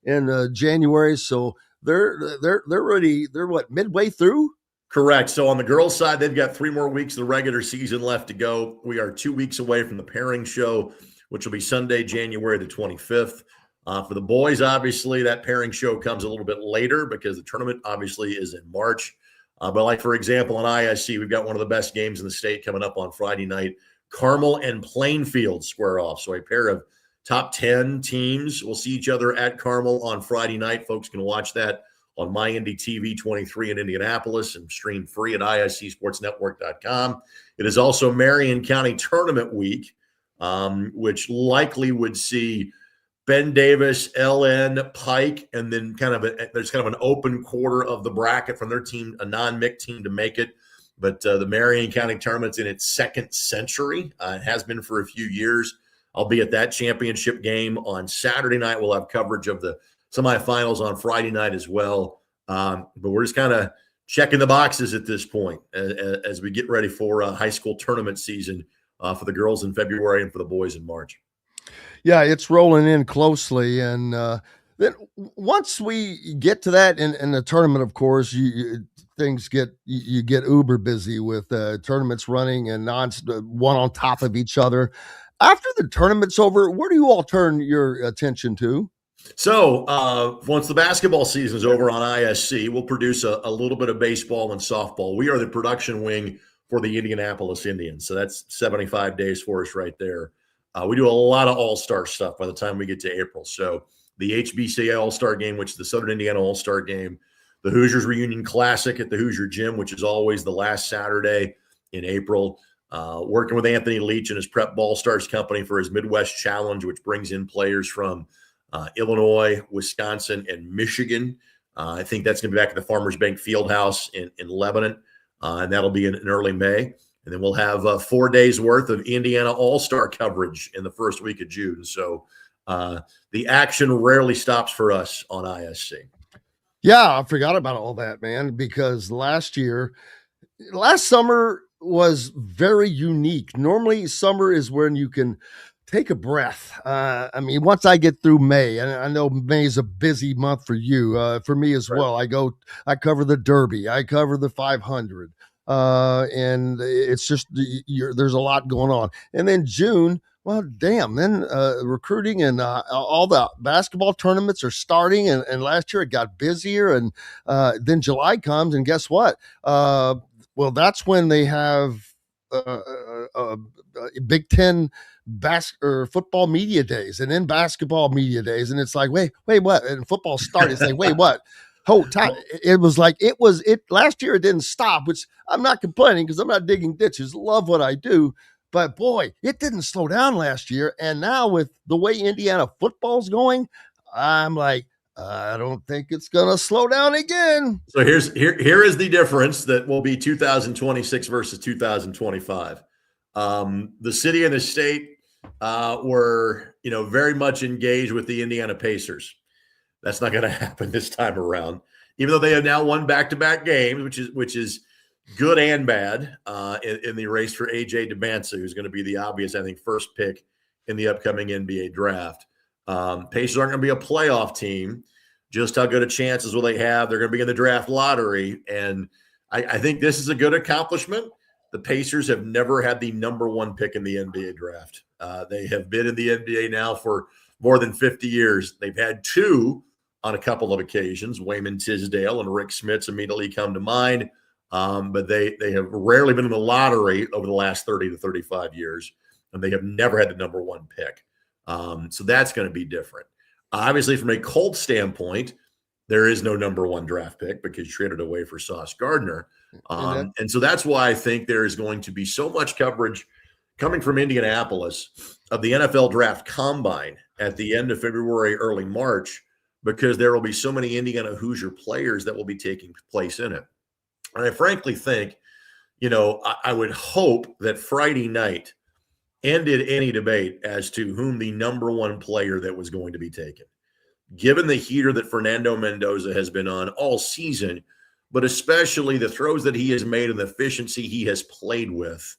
in January. So they're ready. They're midway through? Correct. So on the girls' side, they've got 3 more weeks of the regular season left to go. We are 2 weeks away from the pairing show, which will be Sunday, January the 25th. For the boys, obviously, that pairing show comes a little bit later because the tournament obviously is in March. But like, for example, in ISC, we've got one of the best games in the state coming up on Friday night. Carmel and Plainfield square off. So a pair of top 10 teams will see each other at Carmel on Friday night. Folks can watch that on MyIndy TV 23 in Indianapolis and stream free at iscsportsnetwork.com. It is also Marion County Tournament Week, which likely would see Ben Davis, LN, Pike, and then there's kind of an open quarter of the bracket from their team, a non-MIC team, to make it. But the Marion County Tournament's in its second century. It has been for a few years. I'll be at that championship game on Saturday night. We'll have coverage of the semifinals on Friday night as well. But we're just kind of checking the boxes at this point as we get ready for high school tournament season for the girls in February and for the boys in March. Yeah, it's rolling in closely. And then once we get to that in the tournament, of course, you get uber busy with tournaments running and one on top of each other. After the tournament's over, where do you all turn your attention to? So once the basketball season is over on ISC, we'll produce a little bit of baseball and softball. We are the production wing for the Indianapolis Indians. So that's 75 days for us right there. We do a lot of all-star stuff by the time we get to April. So the HBCA All-Star Game, which is the Southern Indiana All-Star Game, the Hoosiers Reunion Classic at the Hoosier Gym, which is always the last Saturday in April, working with Anthony Leach and his Prep Ball Stars company for his Midwest Challenge, which brings in players from Illinois, Wisconsin, and Michigan. I think that's going to be back at the Farmers Bank Fieldhouse in Lebanon, and that'll be in early May. And then we'll have 4 days worth of Indiana All-Star coverage in the first week of June. So the action rarely stops for us on ISC. Yeah, I forgot about all that, man, because last summer was very unique. Normally summer is when you can take a breath. I mean, once I get through May, and I know May is a busy month for you, for me as well. I cover the Derby, I cover the 500. And it's just there's a lot going on. And then June, well, damn, then recruiting and all the basketball tournaments are starting. And last year it got busier. And then July comes, and guess what? Well, that's when they have Big Ten football media days, and then basketball media days. And it's like, wait, what? And football started. It's like, wait, what? Whole time it was last year. It didn't stop, which I'm not complaining because I'm not digging ditches. Love what I do, but boy, it didn't slow down last year. And now with the way Indiana football's going, I'm like, I don't think it's gonna slow down again. So here is the difference that will be 2026 versus 2025. The city and the state were very much engaged with the Indiana Pacers. That's not going to happen this time around, even though they have now won back-to-back games, which is good and bad in the race for AJ DeBansa, who's going to be the obvious, I think, first pick in the upcoming NBA draft. Pacers aren't going to be a playoff team. Just how good a chances will they have? They're going to be in the draft lottery, and I think this is a good accomplishment. the Pacers have never had the number one pick in the NBA draft. They have been in the NBA now for more than 50 years. They've had two on a couple of occasions. Wayman Tisdale and Rick Smits immediately come to mind. But they have rarely been in the lottery over the last 30 to 35 years, and they have never had the number one pick. So that's going to be different. Obviously, from a Colts standpoint, there is no number one draft pick because you traded away for Sauce Gardner. And so that's why I think there is going to be so much coverage coming from Indianapolis of the NFL Draft Combine at the end of February, early March, because there will be so many Indiana Hoosier players that will be taking place in it. And I frankly think, I would hope that Friday night ended any debate as to whom the number one player that was going to be taken. Given the heater that Fernando Mendoza has been on all season, but especially the throws that he has made and the efficiency he has played with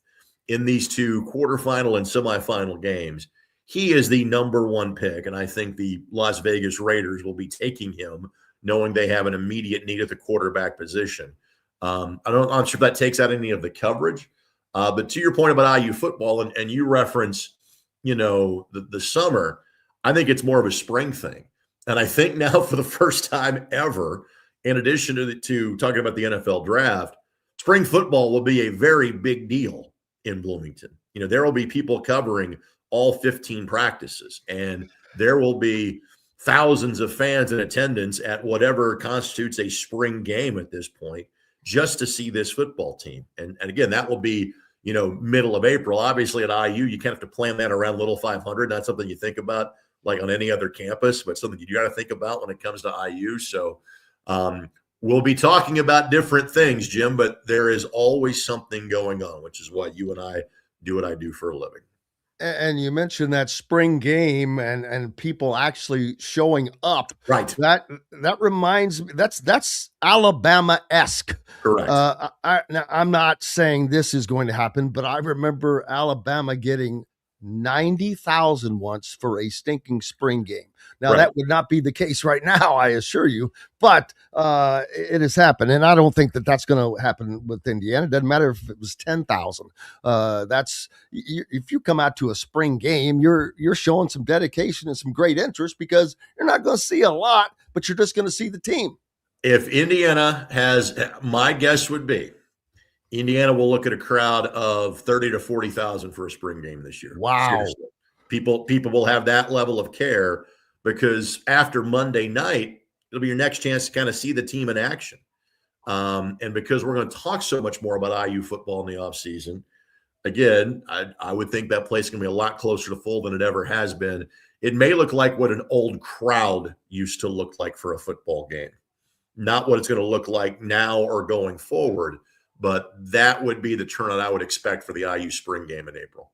in these two quarterfinal and semifinal games, he is the number one pick. And I think the Las Vegas Raiders will be taking him, knowing they have an immediate need at the quarterback position. I'm not sure if that takes out any of the coverage. But to your point about IU football, and you reference, the summer, I think it's more of a spring thing. And I think now for the first time ever, in addition to talking about the NFL draft, spring football will be a very big deal in Bloomington. There will be people covering all 15 practices, and there will be thousands of fans in attendance at whatever constitutes a spring game at this point just to see this football team. And again, that will be, middle of April. Obviously at IU, you kind of have to plan that around Little 500. Not something you think about like on any other campus, but something you got to think about when it comes to IU. So we'll be talking about different things, Jim, but there is always something going on, which is why you and I do what I do for a living. And you mentioned that spring game and people actually showing up. Right. That reminds me, that's Alabama-esque. Correct. Now, I'm not saying this is going to happen, but I remember Alabama getting 90,000 once for a stinking spring game. Now, That would not be the case right now, I assure you, but it has happened. And I don't think that that's going to happen with Indiana. It doesn't matter if it was 10,000. If you come out to a spring game, you're showing some dedication and some great interest because you're not going to see a lot, but you're just going to see the team. If Indiana has, my guess would be, Indiana will look at a crowd of 30 to 40,000 for a spring game this year. Wow. Seriously. People will have that level of care because after Monday night, it'll be your next chance to kind of see the team in action. And because we're going to talk so much more about IU football in the offseason, again, I would think that place is going to be a lot closer to full than it ever has been. It may look like what an old crowd used to look like for a football game, not what it's going to look like now or going forward. But that would be the turnout I would expect for the IU spring game in April.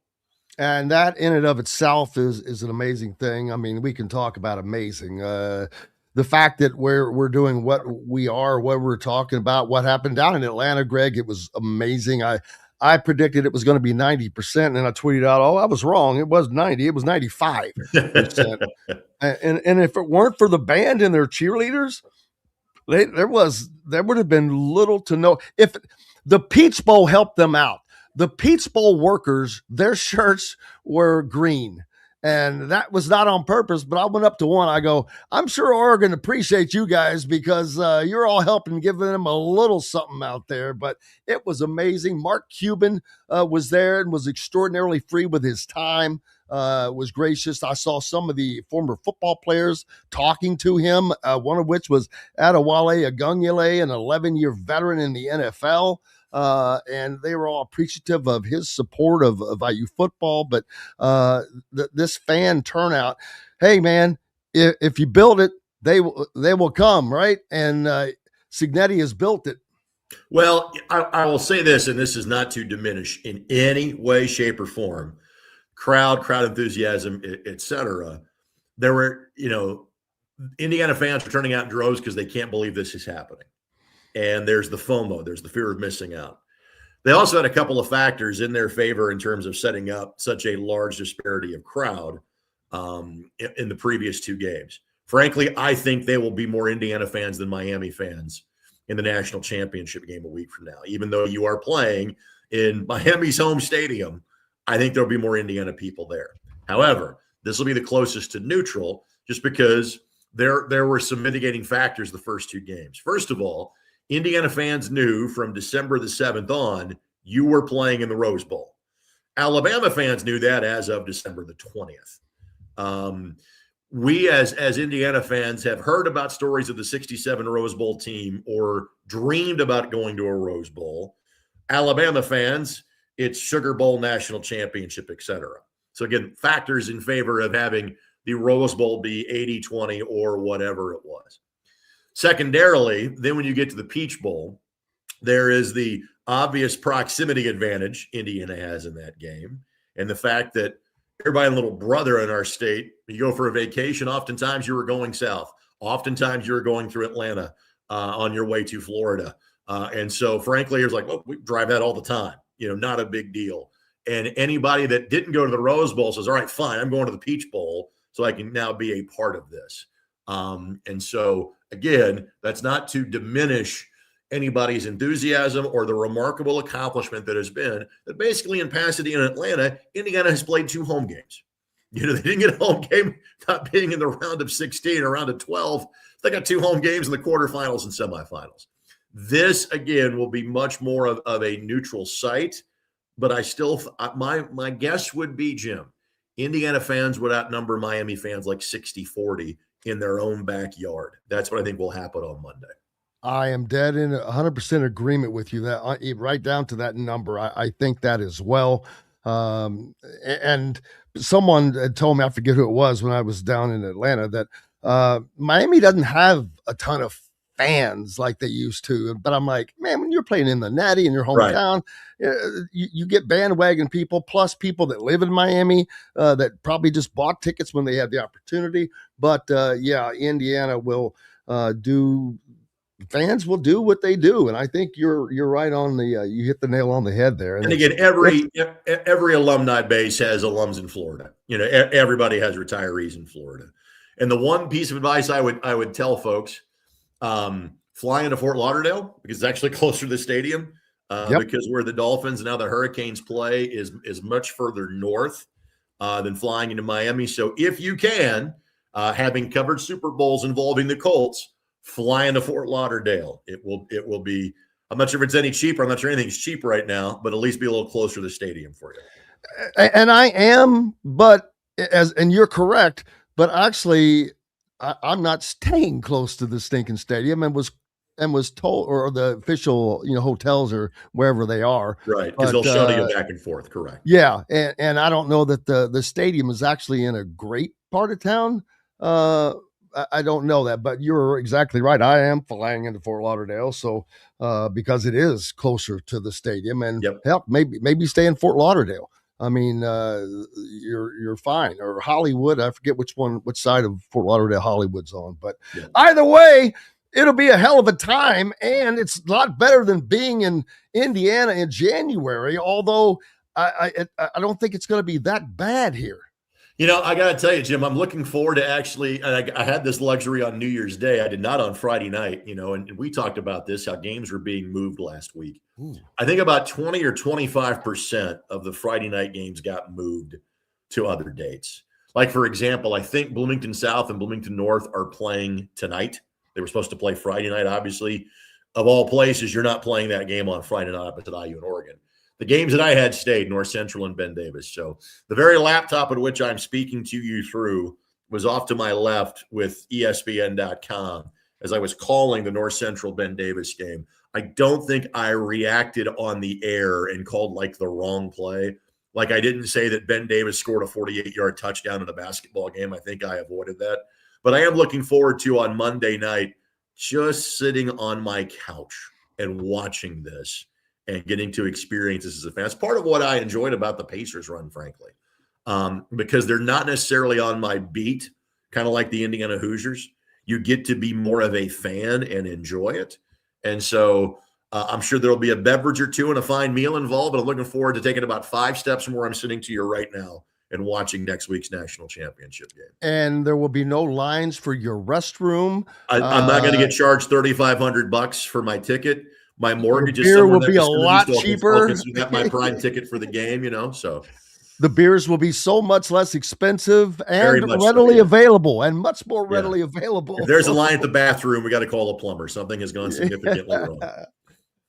And that in and of itself is an amazing thing. I mean, we can talk about amazing. The fact that we're doing what we are, what we're talking about, what happened down in Atlanta, Greg, it was amazing. I predicted it was going to be 90%, and I tweeted out, I was wrong. It was 90. It was 95%. and if it weren't for the band and their cheerleaders, there would have been little to no. If the Peach Bowl helped them out, the Peach Bowl workers, their shirts were green, and that was not on purpose. But I went up to one. I go, I'm sure Oregon appreciates you guys because you're all helping, giving them a little something out there. But it was amazing. Mark Cuban was there and was extraordinarily free with his time. Was gracious. I saw some of the former football players talking to him, one of which was Adewale Agunyele, an 11-year veteran in the NFL. And they were all appreciative of his support of IU football. But this fan turnout, hey, man, if you build it, they will come, right? And Cignetti has built it. Well, I will say this, and this is not to diminish in any way, shape, or form, crowd enthusiasm, et cetera. There were, Indiana fans are turning out in droves because they can't believe this is happening. And there's the FOMO, there's the fear of missing out. They also had a couple of factors in their favor in terms of setting up such a large disparity of crowd in the previous two games. Frankly, I think they will be more Indiana fans than Miami fans in the national championship game a week from now, even though you are playing in Miami's home stadium, I think there'll be more Indiana people there. However, this will be the closest to neutral just because there were some mitigating factors the first two games. First of all, Indiana fans knew from December the 7th on, you were playing in the Rose Bowl. Alabama fans knew that as of December the 20th. We as Indiana fans have heard about stories of the 67 Rose Bowl team or dreamed about going to a Rose Bowl. Alabama fans, it's Sugar Bowl, national championship, etc. So again, factors in favor of having the Rose Bowl be 80-20 or whatever it was. Secondarily, then when you get to the Peach Bowl, there is the obvious proximity advantage Indiana has in that game. And the fact that everybody and little brother in our state, you go for a vacation, oftentimes you were going south. Oftentimes you were going through Atlanta on your way to Florida. And so frankly, it was like, well, we drive that all the time, not a big deal. And anybody that didn't go to the Rose Bowl says, all right, fine, I'm going to the Peach Bowl so I can now be a part of this. And so again, that's not to diminish anybody's enthusiasm or the remarkable accomplishment that has been that basically in Pasadena and Atlanta, Indiana has played 2 home games. They didn't get a home game not being in the round of 16 or round of 12. They got 2 home games in the quarterfinals and semifinals. This, again, will be much more of a neutral site, but I still, my guess would be, Jim, Indiana fans would outnumber Miami fans like 60-40 in their own backyard. That's what I think will happen on Monday. I am dead in 100% agreement with you that right down to that number. I think that as well. And someone had told me, I forget who it was when I was down in Atlanta, that Miami doesn't have a ton of fans like they used to. But I'm like, man, when you're playing in the Natty in your hometown, you get bandwagon people plus people that live in Miami that probably just bought tickets when they had the opportunity. But Indiana will fans will do what they do, and I think you're right on the you hit the nail on the head there. And again, every alumni base has alums in Florida. Everybody has retirees in Florida. And the one piece of advice I would tell folks, fly into Fort Lauderdale because it's actually closer to the stadium. Because where the Dolphins and now the Hurricanes play is much further north than flying into Miami. So if you can, having covered Super Bowls involving the Colts, fly into Fort Lauderdale. It will be, I'm not sure if it's any cheaper. I'm not sure anything's cheap right now, but at least be a little closer to the stadium for you. And I am, and you're correct, but actually I'm not staying close to the stinking stadium and was told, or the official, hotels or wherever they are. Right. Because they'll shuttle you back and forth. Correct. Yeah. And I don't know that the stadium is actually in a great part of town. I don't know that, but you're exactly right. I am flying into Fort Lauderdale. So, because it is closer to the stadium and help, maybe stay in Fort Lauderdale. I mean, you're fine. Or Hollywood. I forget which side of Fort Lauderdale Hollywood's on, but either way, it'll be a hell of a time. And it's a lot better than being in Indiana in January. Although I don't think it's going to be that bad here. I got to tell you, Jim, I'm looking forward to actually, and I had this luxury on New Year's Day. I did not on Friday night, and we talked about this, how games were being moved last week. Ooh. I think about 20 or 25% of the Friday night games got moved to other dates. Like, for example, I think Bloomington South and Bloomington North are playing tonight. They were supposed to play Friday night. Obviously, of all places, you're not playing that game on Friday night up at IU in Oregon. The games that I had stayed, North Central and Ben Davis. So the very laptop at which I'm speaking to you through was off to my left with ESPN.com as I was calling the North Central Ben Davis game. I don't think I reacted on the air and called like the wrong play. Like I didn't say that Ben Davis scored a 48-yard touchdown in a basketball game. I think I avoided that. But I am looking forward to on Monday night just sitting on my couch and watching this and getting to experience this as a fan. It's part of what I enjoyed about the Pacers run, frankly, because they're not necessarily on my beat, kind of like the Indiana Hoosiers. You get to be more of a fan and enjoy it. And so I'm sure there'll be a beverage or two and a fine meal involved, but I'm looking forward to taking about 5 steps from where I'm sitting to you right now and watching next week's national championship game. And there will be no lines for your restroom. I'm not going to get charged $3,500 for my ticket. My mortgage is beer somewhere will that be a is gonna lot still cheaper. got my prime ticket for the game, so. The beers will be so much less expensive Very and much so, readily yeah. available, and much more Yeah. readily available. If there's a line at the bathroom, we got to call a plumber. Something has gone significantly wrong.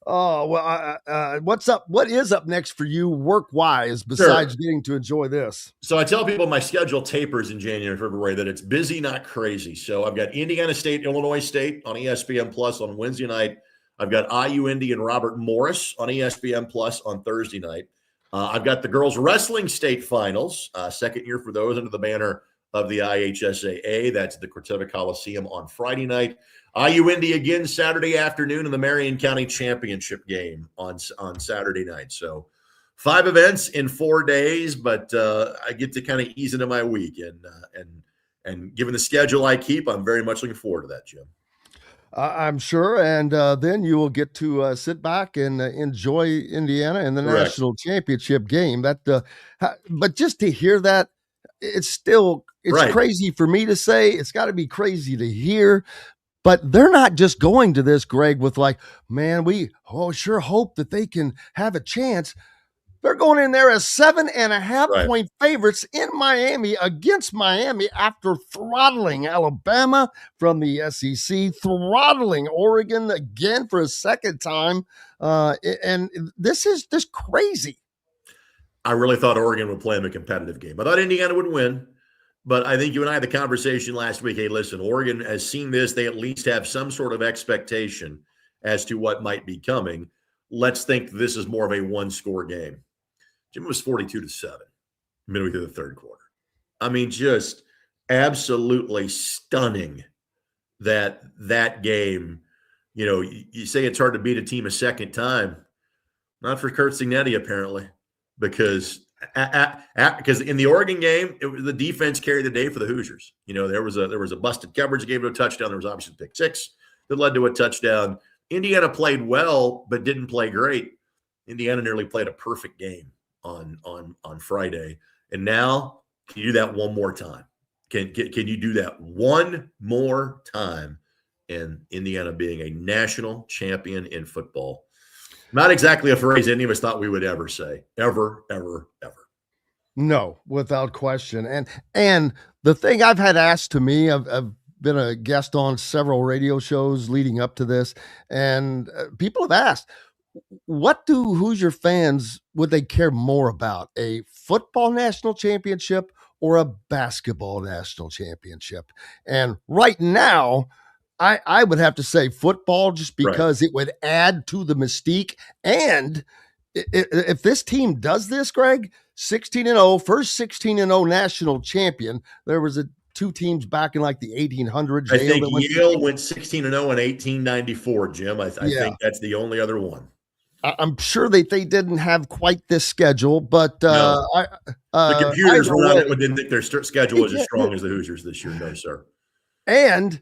Oh, well, what's up? What is up next for you work-wise besides getting to enjoy this? So I tell people my schedule tapers in January and February, that it's busy, not crazy. So I've got Indiana State, Illinois State on ESPN Plus on Wednesday night. I've got IU Indy and Robert Morris on ESPN Plus on Thursday night. I've got the girls wrestling state finals, second year for those under the banner of the IHSAA. That's the Corteva Coliseum on Friday night. IU Indy again Saturday afternoon, in the Marion County Championship game on Saturday night. So 5 events in 4 days, but I get to kind of ease into my week. And given the schedule I keep, I'm very much looking forward to that, Jim. I'm sure. And then you will get to sit back and enjoy Indiana in the Correct. national championship game. But just to hear that, it's Right. crazy for me to say. It's got to be crazy to hear. But they're not just going to this, Greg, with like, man, we sure hope that they can have a chance. They're going in there as 7.5 point favorites in Miami against Miami after throttling Alabama from the SEC, throttling Oregon again for a second time. And this is just crazy. I really thought Oregon would play them a competitive game. I thought Indiana would win, but I think you and I had the conversation last week. Hey, listen, Oregon has seen this. They at least have some sort of expectation as to what might be coming. Let's think this is more of a one-score game. Jim, it was 42-7 midway through the third quarter. I mean, just absolutely stunning that game. You say it's hard to beat a team a second time. Not for Kurt Signetti, apparently, because in the Oregon game, the defense carried the day for the Hoosiers. There was a busted coverage that gave it a touchdown. There was obviously a pick six that led to a touchdown. Indiana played well, but didn't play great. Indiana nearly played a perfect game on Friday. And now, can you do that one more time? Can you do that one more time? And Indiana being a national champion in football. Not exactly a phrase any of us thought we would ever say. Ever, ever, ever. No, without question. And the thing I've had asked to me, I've been a guest on several radio shows leading up to this, and people have asked, what do Hoosier fans, would they care more about, a football national championship or a basketball national championship? And right now, I would have to say football, just because it would add to the mystique. And if this team does this, Greg, 16-0, first 16-0 national champion. There was two teams back in like the 1800s. I think Yale went 16-0 in 1894, Jim. I think that's the only other one. I'm sure they didn't have quite this schedule, but no. The computers were not, didn't think their schedule was as strong as the Hoosiers this year. No, sir. And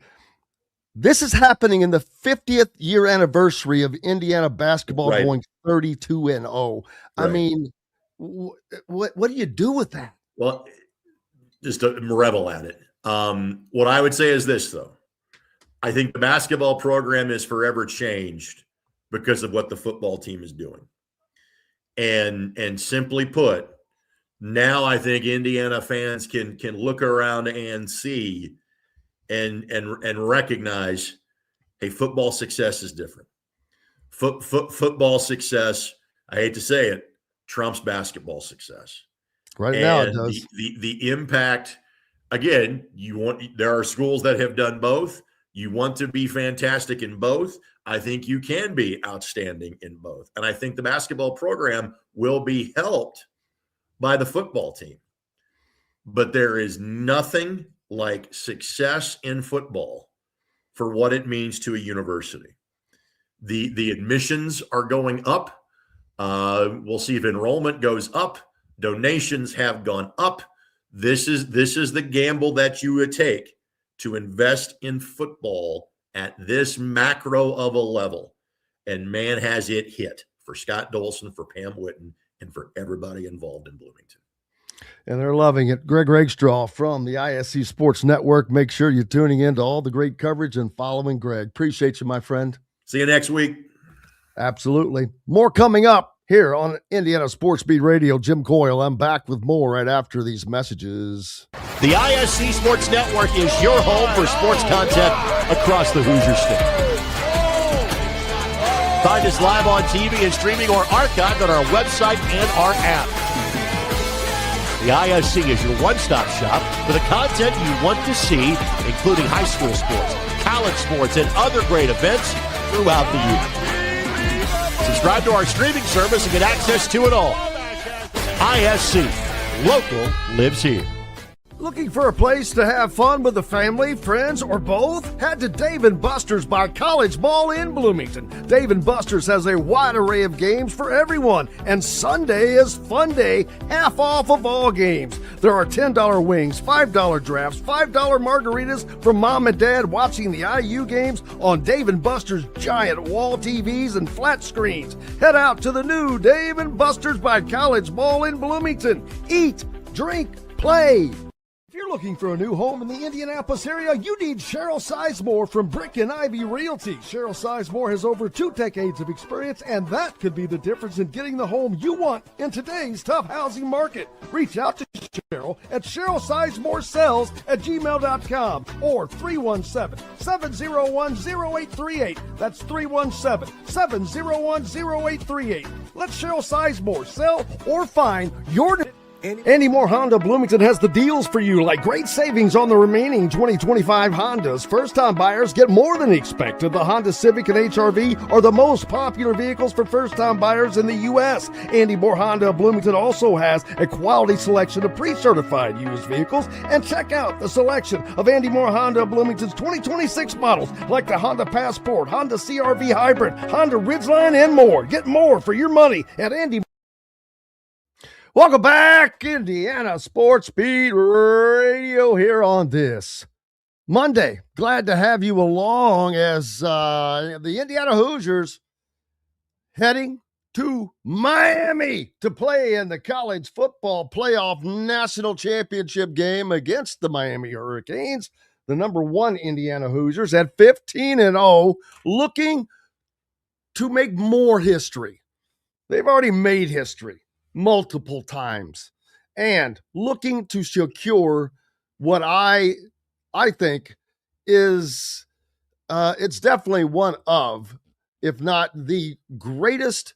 this is happening in the 50th year anniversary of Indiana basketball going 32-0. I mean, what do you do with that? Well, just to revel at it. What I would say is this, though. I think the basketball program is forever changed because of what the football team is doing. And simply put, now I think Indiana fans can look around and see and recognize, hey, football success is different. Football success, I hate to say it, trumps basketball success. Right now it does. The impact, again, there are schools that have done both. You want to be fantastic in both. I think you can be outstanding in both. And I think the basketball program will be helped by the football team. But there is nothing like success in football for what it means to a university. The admissions are going up. We'll see if enrollment goes up. Donations have gone up. This is the gamble that you would take to invest in football at this macro of a level. And man, has it hit for Scott Dolson, for Pam Whitten, and for everybody involved in Bloomington. And they're loving it. Greg Rakestraw from the ISC Sports Network. Make sure you're tuning in to all the great coverage and following Greg. Appreciate you, my friend. See you next week. Absolutely. More coming up here on Indiana Sports Beat Radio. Jim Coyle. I'm back with more right after these messages. The ISC Sports Network is your home for sports content across the Hoosier State. Find us live on TV and streaming or archived on our website and our app. The ISC is your one-stop shop for the content you want to see, including high school sports, college sports, and other great events throughout the year. Subscribe to our streaming service and get access to it all. ISC, local lives here. Looking for a place to have fun with the family, friends, or both? Head to Dave & Buster's by College Mall in Bloomington. Dave & Buster's has a wide array of games for everyone, and Sunday is Fun Day, half off of all games. There are $10 wings, $5 drafts, $5 margaritas from mom and dad watching the IU games on Dave & Buster's giant wall TVs and flat screens. Head out to the new Dave & Buster's by College Mall in Bloomington. Eat, drink, play. If you're looking for a new home in the Indianapolis area, you need Cheryl Sizemore from Brick and Ivy Realty. Cheryl Sizemore has over 2 decades of experience, and that could be the difference in getting the home you want in today's tough housing market. Reach out to Cheryl at CherylSizemore@gmail.com or 317-701-0838. That's 317-701-0838. Let Cheryl Sizemore sell or find your Andy Moore Honda Bloomington has the deals for you, like great savings on the remaining 2025 Hondas. First-time buyers get more than expected. The Honda Civic and HR-V are the most popular vehicles for first-time buyers in the U.S. Andy Moore Honda Bloomington also has a quality selection of pre-certified used vehicles. And check out the selection of Andy Moore Honda Bloomington's 2026 models, like the Honda Passport, Honda CR-V Hybrid, Honda Ridgeline, and more. Get more for your money at Andy. Welcome back, Indiana Sports Beat Radio, here on this Monday. Glad to have you along as the Indiana Hoosiers heading to Miami to play in the college football playoff national championship game against the Miami Hurricanes. The number 1 Indiana Hoosiers at 15-0, looking to make more history. They've already made history multiple times, and looking to secure what I think is it's definitely one of, if not the greatest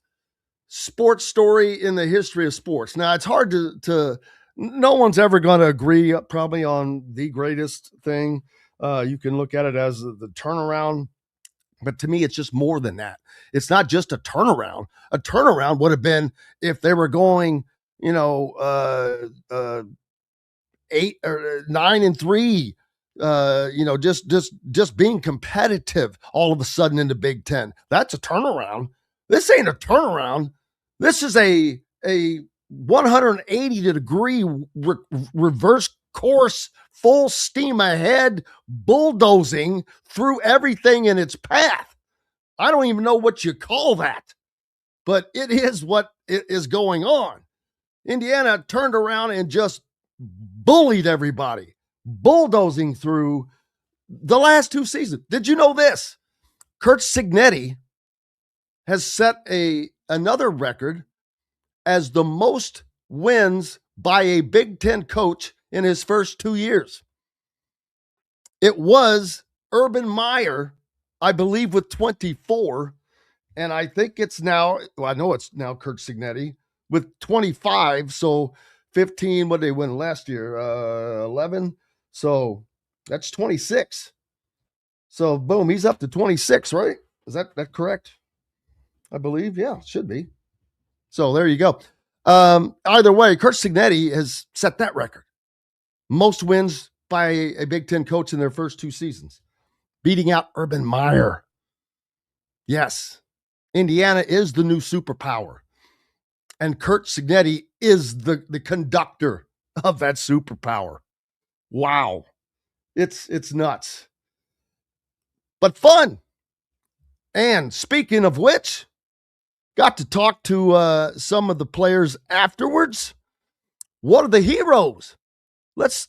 sports story in the history of sports. Now, it's hard to no one's ever going to agree probably on the greatest thing. You can look at it as the turnaround, but to me, it's just more than that. It's not just a turnaround. A turnaround would have been if they were going, 8 or 9-3, just being competitive all of a sudden in the Big Ten. That's a turnaround. This ain't a turnaround. This is a 180-degree reverse course, full steam ahead, bulldozing through everything in its path. I don't even know what you call that, but it is what is going on. Indiana turned around and just bullied everybody, bulldozing through the last 2 seasons. Did you know this? Curt Cignetti has set another record as the most wins by a Big Ten coach in his first 2 years. It was Urban Meyer, I believe, with 24, and I think it's now, I know it's now Curt Cignetti with 25, so 15, what did they win last year? 11, so that's 26. So, boom, he's up to 26, right? Is that correct? I believe, yeah, it should be. So, there you go. Either way, Curt Cignetti has set that record. Most wins by a Big Ten coach in their first 2 seasons, beating out Urban Meyer. Yes, Indiana is the new superpower, and Curt Cignetti is the conductor of that superpower. Wow, it's nuts, but fun. And speaking of which, got to talk to some of the players afterwards. What are the heroes? Let's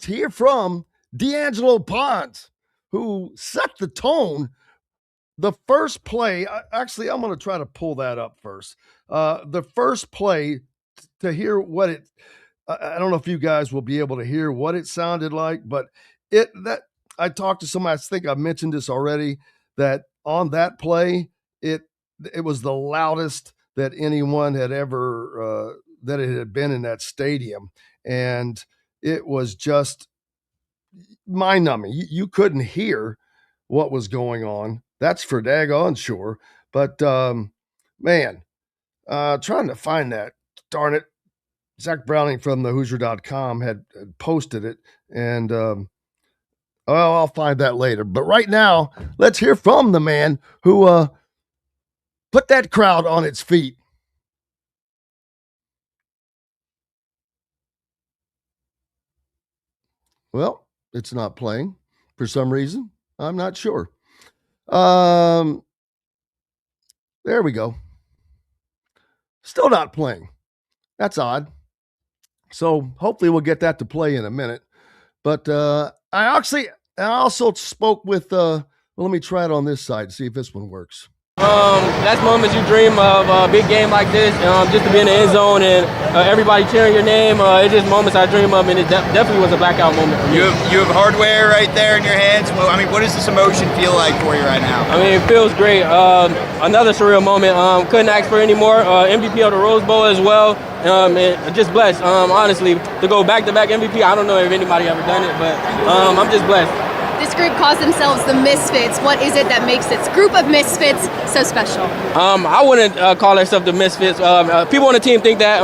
hear from D'Angelo Pons, who set the tone the first play, actually, I'm going to try to pull that up first. The first play to hear what it, I don't know if you guys will be able to hear what it sounded like, but I talked to somebody, I think I mentioned this already, that on that play, it was the loudest that anyone had ever, that it had been in that stadium. And it was just mind-numbing. You couldn't hear what was going on. That's for daggone sure. But, man, trying to find that, darn it. Zach Browning from the Hoosier.com had posted it, and well, I'll find that later. But right now, let's hear from the man who put that crowd on its feet. Well, it's not playing for some reason. I'm not sure. There we go. Still not playing. That's odd. So hopefully we'll get that to play in a minute. But I also spoke with, well, let me try it on this side, see if this one works. That's moments you dream of, a big game like this, just to be in the end zone and everybody cheering your name. It's just moments I dream of, and it definitely was a blackout moment for me. You have hardware right there in your hands. Well, I mean, what does this emotion feel like for you right now? I mean, it feels great. Another surreal moment. Couldn't ask for any more. MVP of the Rose Bowl as well. And just blessed, honestly, to go back-to-back MVP. I don't know if anybody ever done it, but I'm just blessed. This group calls themselves the Misfits. What is it that makes this group of misfits so special? I wouldn't call ourselves the Misfits. People on the team think that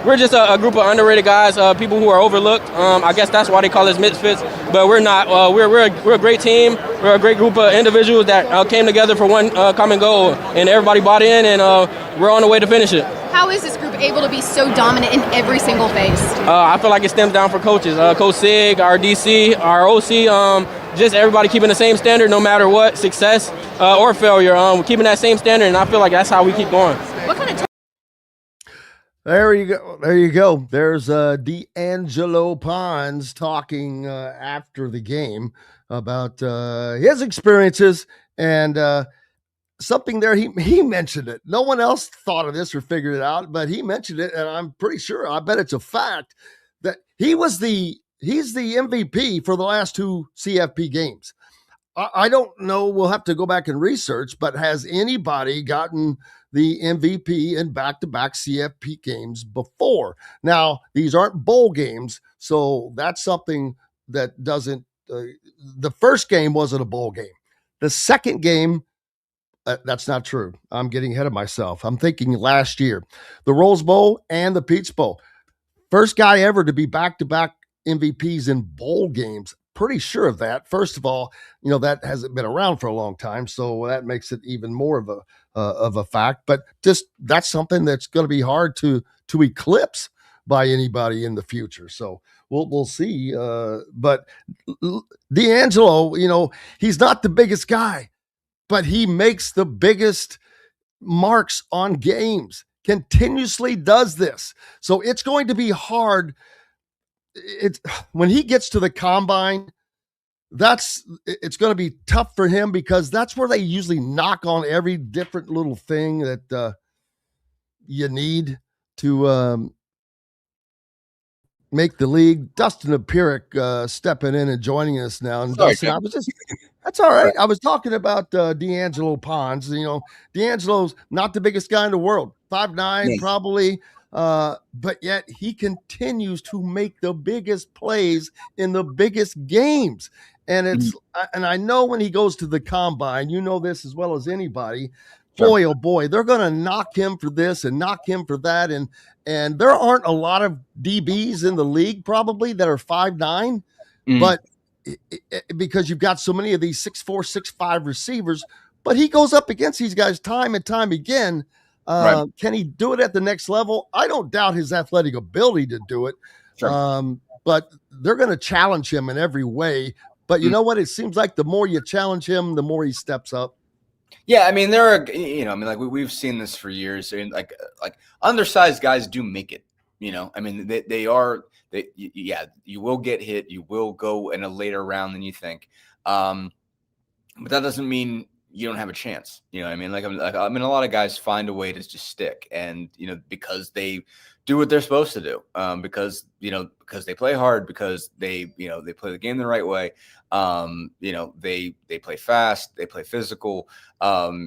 we're just a group of underrated guys, people who are overlooked. I guess that's why they call us Misfits, but we're not. We're a great team. We're a great group of individuals that came together for one common goal, and everybody bought in, and we're on the way to finish it. How is this group able to be so dominant in every single phase? I feel like it stems down from coaches. Coach Sig, our DC, our OC, just everybody keeping the same standard no matter what, success or failure. Keeping that same standard, and I feel like that's how we keep going. What kind of There you go. There you go. There's D'Angelo Pons talking after the game about his experiences, and something there, he mentioned it. No one else thought of this or figured it out, but he mentioned it, and I'm pretty sure, I bet it's a fact, that he's the MVP for the last two CFP games. I don't know, we'll have to go back and research, but has anybody gotten the MVP in back-to-back CFP games before? Now, these aren't bowl games, so that's something that doesn't the first game wasn't a bowl game. The second game, that's not true. I'm getting ahead of myself. I'm thinking last year. The Rose Bowl and the Peach Bowl. First guy ever to be back-to-back MVPs in bowl games. Pretty sure of that. First of all, that hasn't been around for a long time, so that makes it even more of a fact. But just that's something that's going to be hard to eclipse by anybody in the future. So we'll see. But D'Angelo, he's not the biggest guy, but he makes the biggest marks on games. Continuously does this. So it's going to be hard. When he gets to the combine, it's going to be tough for him, because that's where they usually knock on every different little thing that you need to make the league. Dustin Dopirak stepping in and joining us now. And Sorry, Dustin, that's all right. I was talking about D'Angelo Pons. D'Angelo's not the biggest guy in the world, 5'9", probably. But yet he continues to make the biggest plays in the biggest games. And and I know when he goes to the combine, this as well as anybody, boy, oh boy, they're going to knock him for this and knock him for that. And there aren't a lot of DBs in the league probably that are 5'9", but because you've got so many of these 6'4", 6'5" receivers, but he goes up against these guys time and time again. Can he do it at the next level? I don't doubt his athletic ability to do it. But they're going to challenge him in every way. But you know what? It seems like the more you challenge him, the more he steps up. Yeah, I mean, there are, we've seen this for years. And like undersized guys do make it. I mean, you will get hit. You will go in a later round than you think. But that doesn't mean you don't have a chance. You know what I mean? I mean, a lot of guys find a way to just stick, and because they do what they're supposed to do, because they play hard, because they play the game the right way. They play fast, they play physical.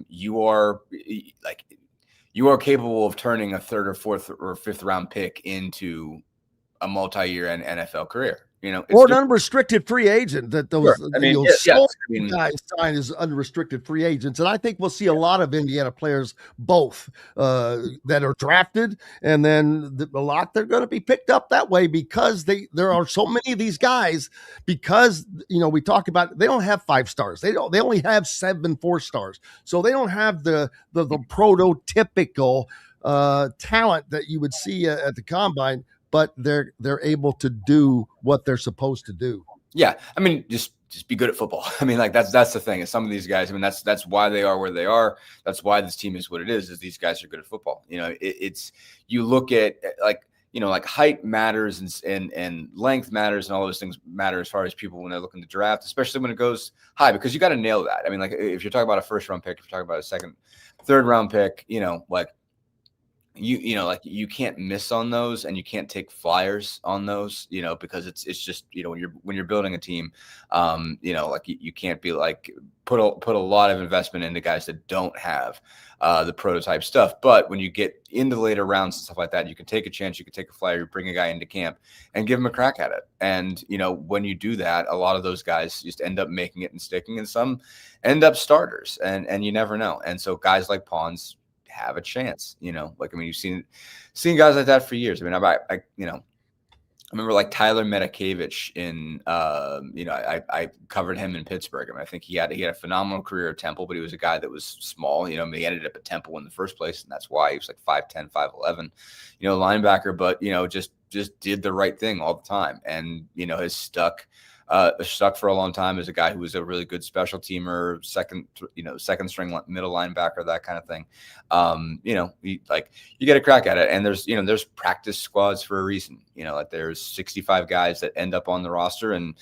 You are capable of turning a third or fourth or fifth round pick into a multi-year NFL career. Or an unrestricted free agent that those guys sign as unrestricted free agents. And I think we'll see a lot of Indiana players, both that are drafted, and then a lot they're going to be picked up that way because there are so many of these guys, because we talk about they don't have 5 stars. They only have 7 4-stars. So they don't have the prototypical talent that you would see at the combine, but they're able to do what they're supposed to do. Yeah, I mean, just be good at football. I mean, like that's the thing. Is some of these guys, I mean, that's why they are where they are. That's why this team is what it is these guys are good at football. It's you look at like height matters and length matters and all those things matter as far as people when they're looking to draft, especially when it goes high, because you got to nail that. I mean, like if you're talking about a first round pick, if you're talking about a second, third round pick, you can't miss on those, and you can't take flyers on those, because it's just, when you're building a team, you can't be like put a lot of investment into guys that don't have the prototype stuff. But when you get into later rounds and stuff like that, you can take a chance, you can take a flyer, you bring a guy into camp and give him a crack at it. And, when you do that, a lot of those guys just end up making it and sticking, and some end up starters, and you never know. And so guys like Pons have a chance, you've seen guys like that for years. I mean, I remember like Tyler Medakevich in, I covered him in Pittsburgh. I mean, I think he had a phenomenal career at Temple, but he was a guy that was small. He ended up at Temple in the first place, and that's why he was like 5'10", 5'11", linebacker. But just did the right thing all the time, and has stuck for a long time as a guy who was a really good special teamer, second string middle linebacker, that kind of thing. You get a crack at it, and there's practice squads for a reason. There's 65 guys that end up on the roster, and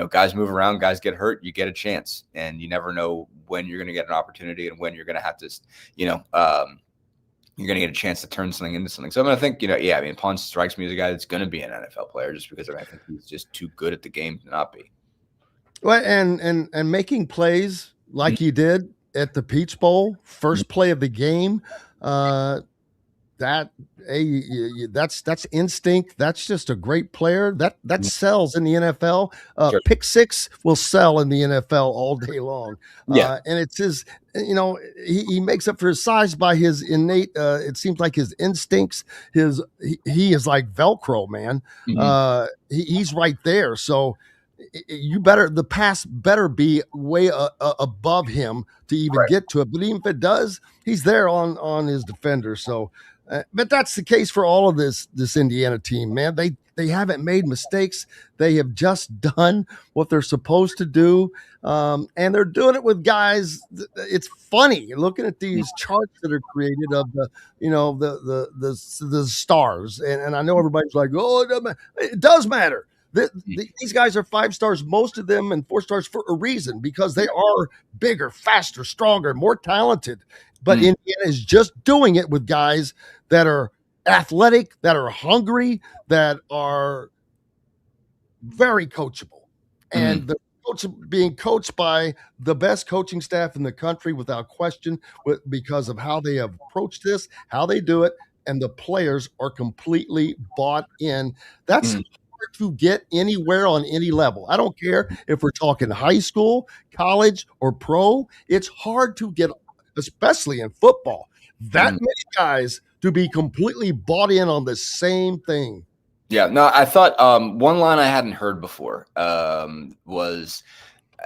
guys move around, guys get hurt, you get a chance, and you never know when you're going to get an opportunity and when you're going to have to, you're going to get a chance to turn something into something. So I think, Pons strikes me as a guy that's going to be an NFL player, just because I think he's just too good at the game to not be. Well, and making plays like he did at the Peach Bowl, first play of the game, that's instinct. That's just a great player. That sells in the NFL. Sure. Pick six will sell in the NFL all day long. Yeah. And it's his, he makes up for his size by his innate, it seems like his instincts, he is like Velcro, man. Mm-hmm. He's right there. So the pass better be way above him to even get to it. But even if it does, he's there on his defender. So, but that's the case for all of this Indiana team, man. They haven't made mistakes. They have just done what they're supposed to do, and they're doing it with guys. It's funny looking at these charts that are created of the stars, and I know everybody's like, oh, it does matter. These guys are 5 stars, most of them, and 4 stars for a reason, because they are bigger, faster, stronger, more talented. But Indiana is just doing it with guys that are athletic, that are hungry, that are very coachable. And being coached by the best coaching staff in the country without question, because of how they have approached this, how they do it, and the players are completely bought in. That's hard to get anywhere on any level. I don't care if we're talking high school, college, or pro. It's hard to get, especially in football, that many guys to be completely bought in on the same thing. Yeah, no, I thought one line I hadn't heard before was,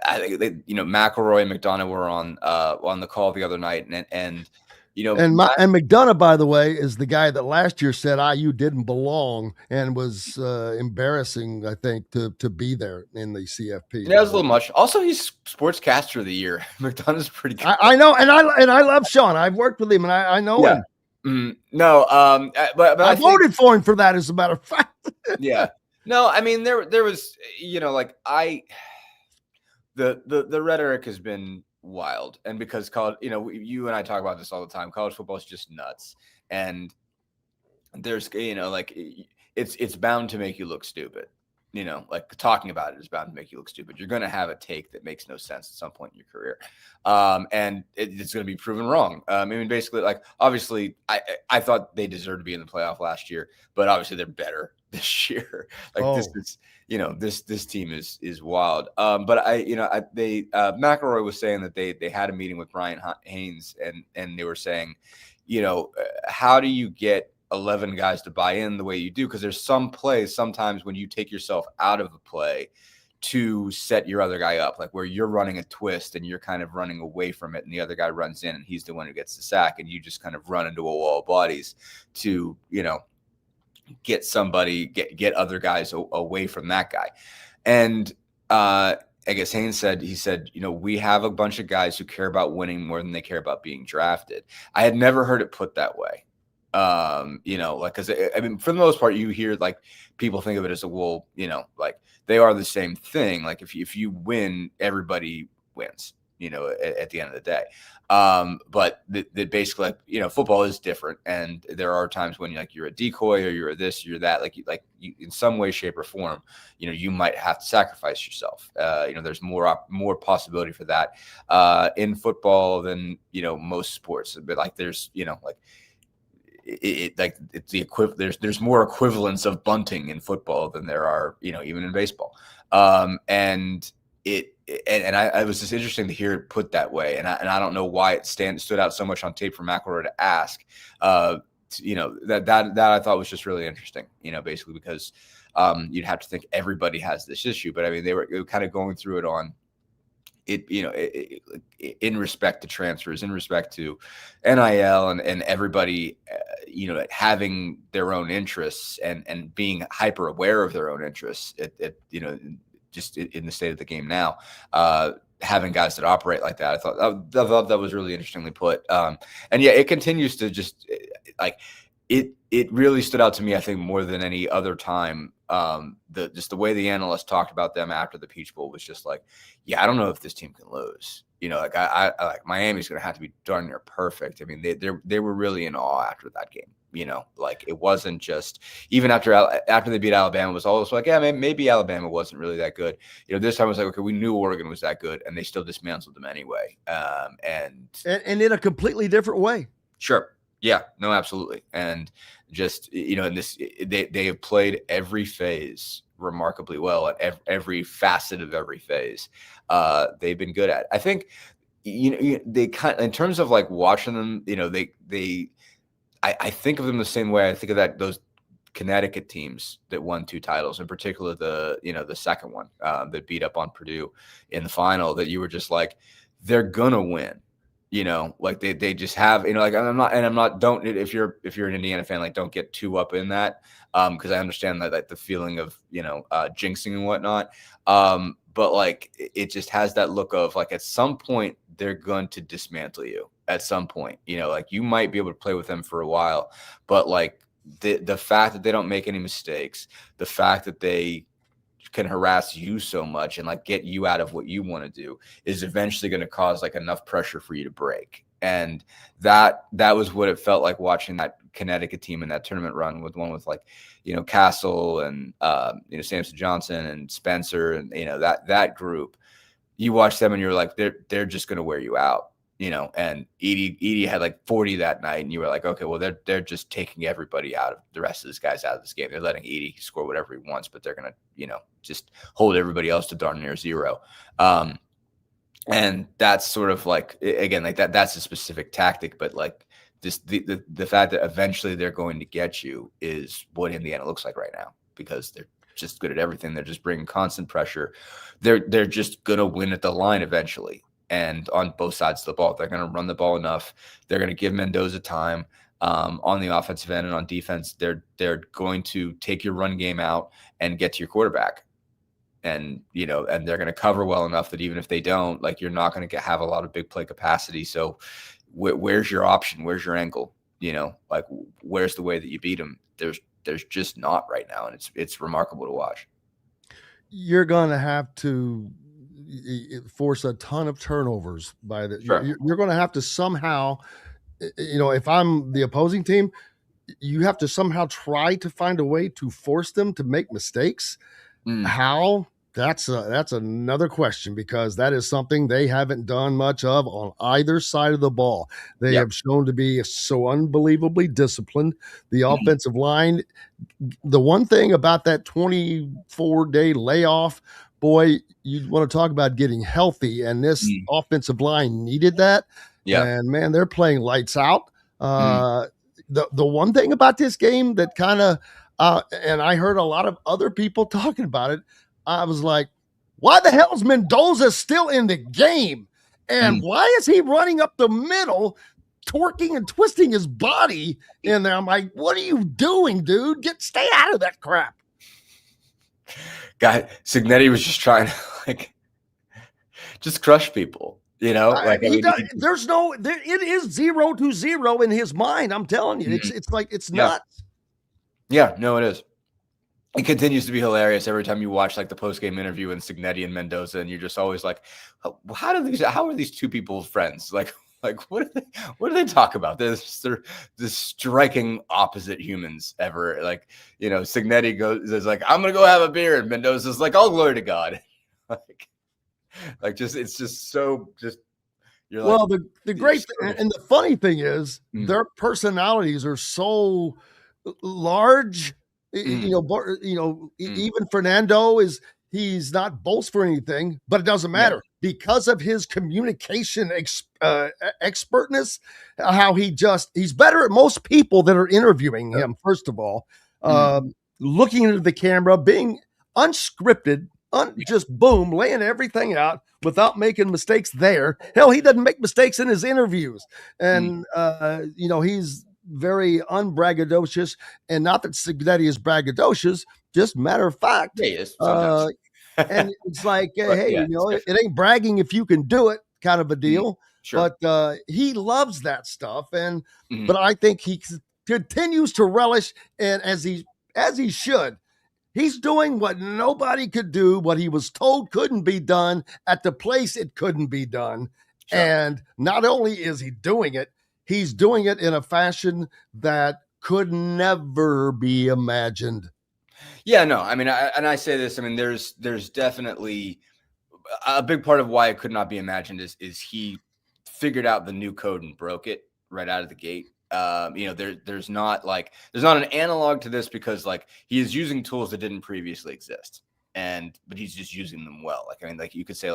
I think McElroy and McDonough were on the call the other night, and McDonough, by the way, is the guy that last year said IU didn't belong and was embarrassing, I think, to be there in the CFP. That was a little much. Also, he's Sportscaster of the Year. McDonough's pretty good. I know, and I love Sean. I've worked with him, and I know him. No, but I voted for him for that, as a matter of fact. Yeah. No, I mean there was, the rhetoric has been wild. And because college, you and I talk about this all the time. College football is just nuts, and there's like it's bound to make you look stupid. Like talking about it is bound to make you look stupid. You're going to have a take that makes no sense at some point in your career. And it's going to be proven wrong. I mean, basically, like, obviously I thought they deserved to be in the playoff last year, but obviously they're better this year. Like this is, this team is wild. But McElroy was saying that they had a meeting with Brian Haynes and they were saying, how do you get 11 guys to buy in the way you do? Because there's some plays sometimes when you take yourself out of a play to set your other guy up, like where you're running a twist and you're kind of running away from it and the other guy runs in and he's the one who gets the sack and you just kind of run into a wall of bodies to, get other guys away from that guy. And I guess Haynes said, we have a bunch of guys who care about winning more than they care about being drafted. I had never heard it put that way. Because I mean, for the most part, you hear like people think of it as like they are the same thing. Like if you win, everybody wins, at the end of the day. But basically, football is different, and there are times when you're a decoy or you're this, you're that. Like you, in some way, shape, or form, you might have to sacrifice yourself. There's more possibility for that in football than most sports. But like there's it's the equivalent. There's more equivalence of bunting in football than there are, even in baseball. And I was just interesting to hear it put that way. And I don't know why it stood out so much on tape for McElroy to ask. That I thought was just really interesting. Basically because you'd have to think everybody has this issue, but I mean they were kind of going through it on. In respect to transfers, in respect to NIL and everybody, having their own interests and being hyper aware of their own interests just in the state of the game now, having guys that operate like that. I thought that was really interestingly put. And yeah, it continues to just it really stood out to me, I think, more than any other time. The way the analysts talked about them after the Peach Bowl was just like, yeah, I don't know if this team can lose. I like Miami's going to have to be darn near perfect. I mean, they were really in awe after that game. Like it wasn't just even after they beat Alabama, it was always like, yeah, maybe Alabama wasn't really that good. This time it was like, okay, we knew Oregon was that good, and they still dismantled them anyway. And in a completely different way. Sure. Yeah, no, absolutely. And just, in this, they have played every phase remarkably well at every facet of every phase. They've been good at. I think, they kind of, in terms of like watching them, I think of them the same way. I think of those Connecticut teams that won 2 titles, in particular the second one that beat up on Purdue in the final, that you were just like, they're gonna win. Like they just have, like I'm not, don't, if you're an Indiana fan, like don't get too up in that. Cause I understand that, like the feeling of, jinxing and whatnot. But like, it just has that look of like, at some point they're going to dismantle you at some point, like you might be able to play with them for a while, but like the fact that they don't make any mistakes, the fact that they can harass you so much and like get you out of what you want to do is eventually going to cause like enough pressure for you to break. And that was what it felt like watching that Connecticut team in that tournament run with like, Castle and, Samson Johnson and Spencer and, that group. You watch them and you're like, they're just going to wear you out. And Edie had like 40 that night, and you were like, okay, well, they're just taking everybody out of the rest of these guys out of this game. They're letting Edie score whatever he wants, but they're gonna, just hold everybody else to darn near 0. And that's sort of like, again, like that's a specific tactic, but like this, the fact that eventually they're going to get you is what Indiana looks like right now, because they're just good at everything. They're just bringing constant pressure. They're just gonna win at the line eventually. And on both sides of the ball, they're going to run the ball enough. They're going to give Mendoza time on the offensive end, and on defense, they're going to take your run game out and get to your quarterback. And, and they're going to cover well enough that even if they don't, like, you're not going to have a lot of big play capacity. So where's your option? Where's your angle? Like, where's the way that you beat them? There's just not right now. And it's remarkable to watch. You're going to have to, force a ton of turnovers by the. Sure. You're going to have to somehow, if I'm the opposing team, you have to somehow try to find a way to force them to make mistakes. How? That's another question, because that is something they haven't done much of on either side of the ball. They have shown to be so unbelievably disciplined. The offensive line, the one thing about that 24-day layoff, boy, you want to talk about getting healthy, and this offensive line needed that. Yeah. And man, they're playing lights out. The one thing about this game that kind of, and I heard a lot of other people talking about it, I was like, why the hell is Mendoza still in the game? And why is he running up the middle, torquing and twisting his body in there? I'm like, what are you doing, dude? Stay out of that crap. Guy, Signetti was just trying to just crush people, it is 0-0 in his mind. I'm telling you, it's nuts. Yeah, no, it is. It continues to be hilarious every time you watch the post-game interview in Signetti and Mendoza, and you're just always like, how are these two people friends? What do they talk about? They're the striking opposite humans ever. Signetti is like, I'm gonna go have a beer, and Mendoza's like, all glory to God. It's just so just. You're well, the great thing, and the funny thing is their personalities are so large. Even Fernando he's not boastful for anything, but it doesn't matter because of his communication expertness. How he's better at most people that are interviewing him. First of all, looking into the camera, being unscripted, just boom, laying everything out without making mistakes there. Hell, he doesn't make mistakes in his interviews, and he's very unbraggadocious, and not that Signetti is braggadocious, just matter of fact. Yeah, he is, and it's like, it ain't bragging if you can do it, kind of a deal. Sure. But he loves that stuff, and but I think he continues to relish, and as he should. He's doing what nobody could do, what he was told couldn't be done at the place it couldn't be done. Sure. And not only is he doing it, he's doing it in a fashion that could never be imagined. Yeah, no, I mean, I say this, I mean, there's definitely a big part of why it could not be imagined is he figured out the new code and broke it right out of the gate. There's not an analog to this because he is using tools that didn't previously exist. But he's just using them well. You could say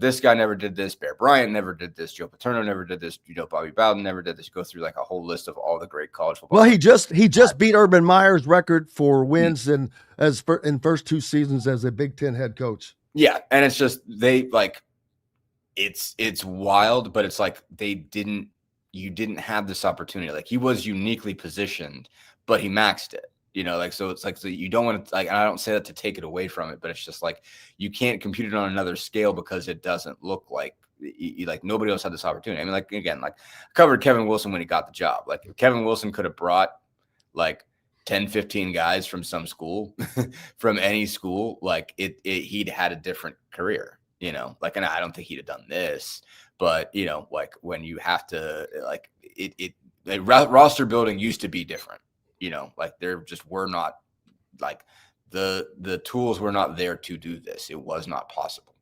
this guy never did this. Bear Bryant never did this. Joe Paterno never did this. Bobby Bowden never did this. You go through a whole list of all the great college football. Well, he just beat Urban Meyer's record for wins in first two seasons as a Big Ten head coach. Yeah. And it's just, it's wild, but it's you didn't have this opportunity. He was uniquely positioned, but he maxed it. So it's so you don't want to, and I don't say that to take it away from it, but it's just you can't compute it on another scale because it doesn't look like nobody else had this opportunity. I mean, I covered Kevin Wilson when he got the job. If Kevin Wilson could have brought 10, 15 guys from some school, from any school, he'd had a different career, and I don't think he'd have done this, but when you have to, roster building used to be different. There just were not the tools were not there to do this. It was not possible.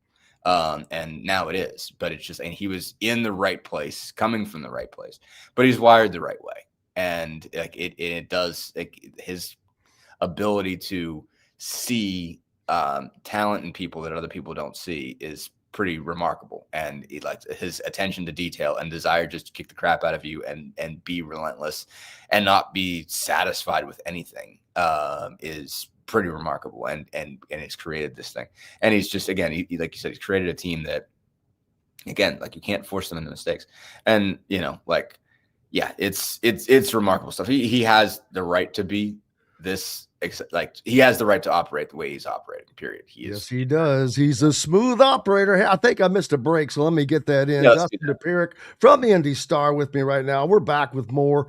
And now it is, but it's just, and he was in the right place, coming from the right place, but he's wired the right way. And it does, his ability to see talent in people that other people don't see is pretty remarkable. And his attention to detail and desire just to kick the crap out of you and be relentless and not be satisfied with anything is pretty remarkable. And he's created this thing. And he's just, again, he like you said, he's created a team that, again, you can't force them into mistakes. And, yeah, it's remarkable stuff. He has the right to be this, he has the right to operate the way he's operating, period. Yes, he does. He's a smooth operator. Hey, I think I missed a break, so let me get that in. Yes, Dustin Dopirak from the Indy Star with me right now. We're back with more.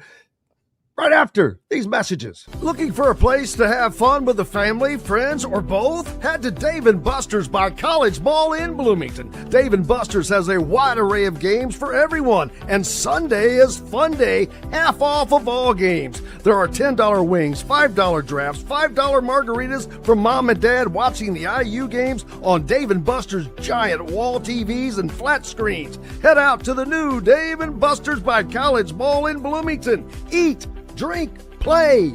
right after these messages. Looking for a place to have fun with the family, friends, or both? Head to Dave & Buster's by College Mall in Bloomington. Dave & Buster's has a wide array of games for everyone, and Sunday is fun day, half off of all games. There are $10 wings, $5 drafts, $5 margaritas for mom and dad watching the IU games on Dave & Buster's giant wall TVs and flat screens. Head out to the new Dave & Buster's by College Mall in Bloomington. Eat, drink, play.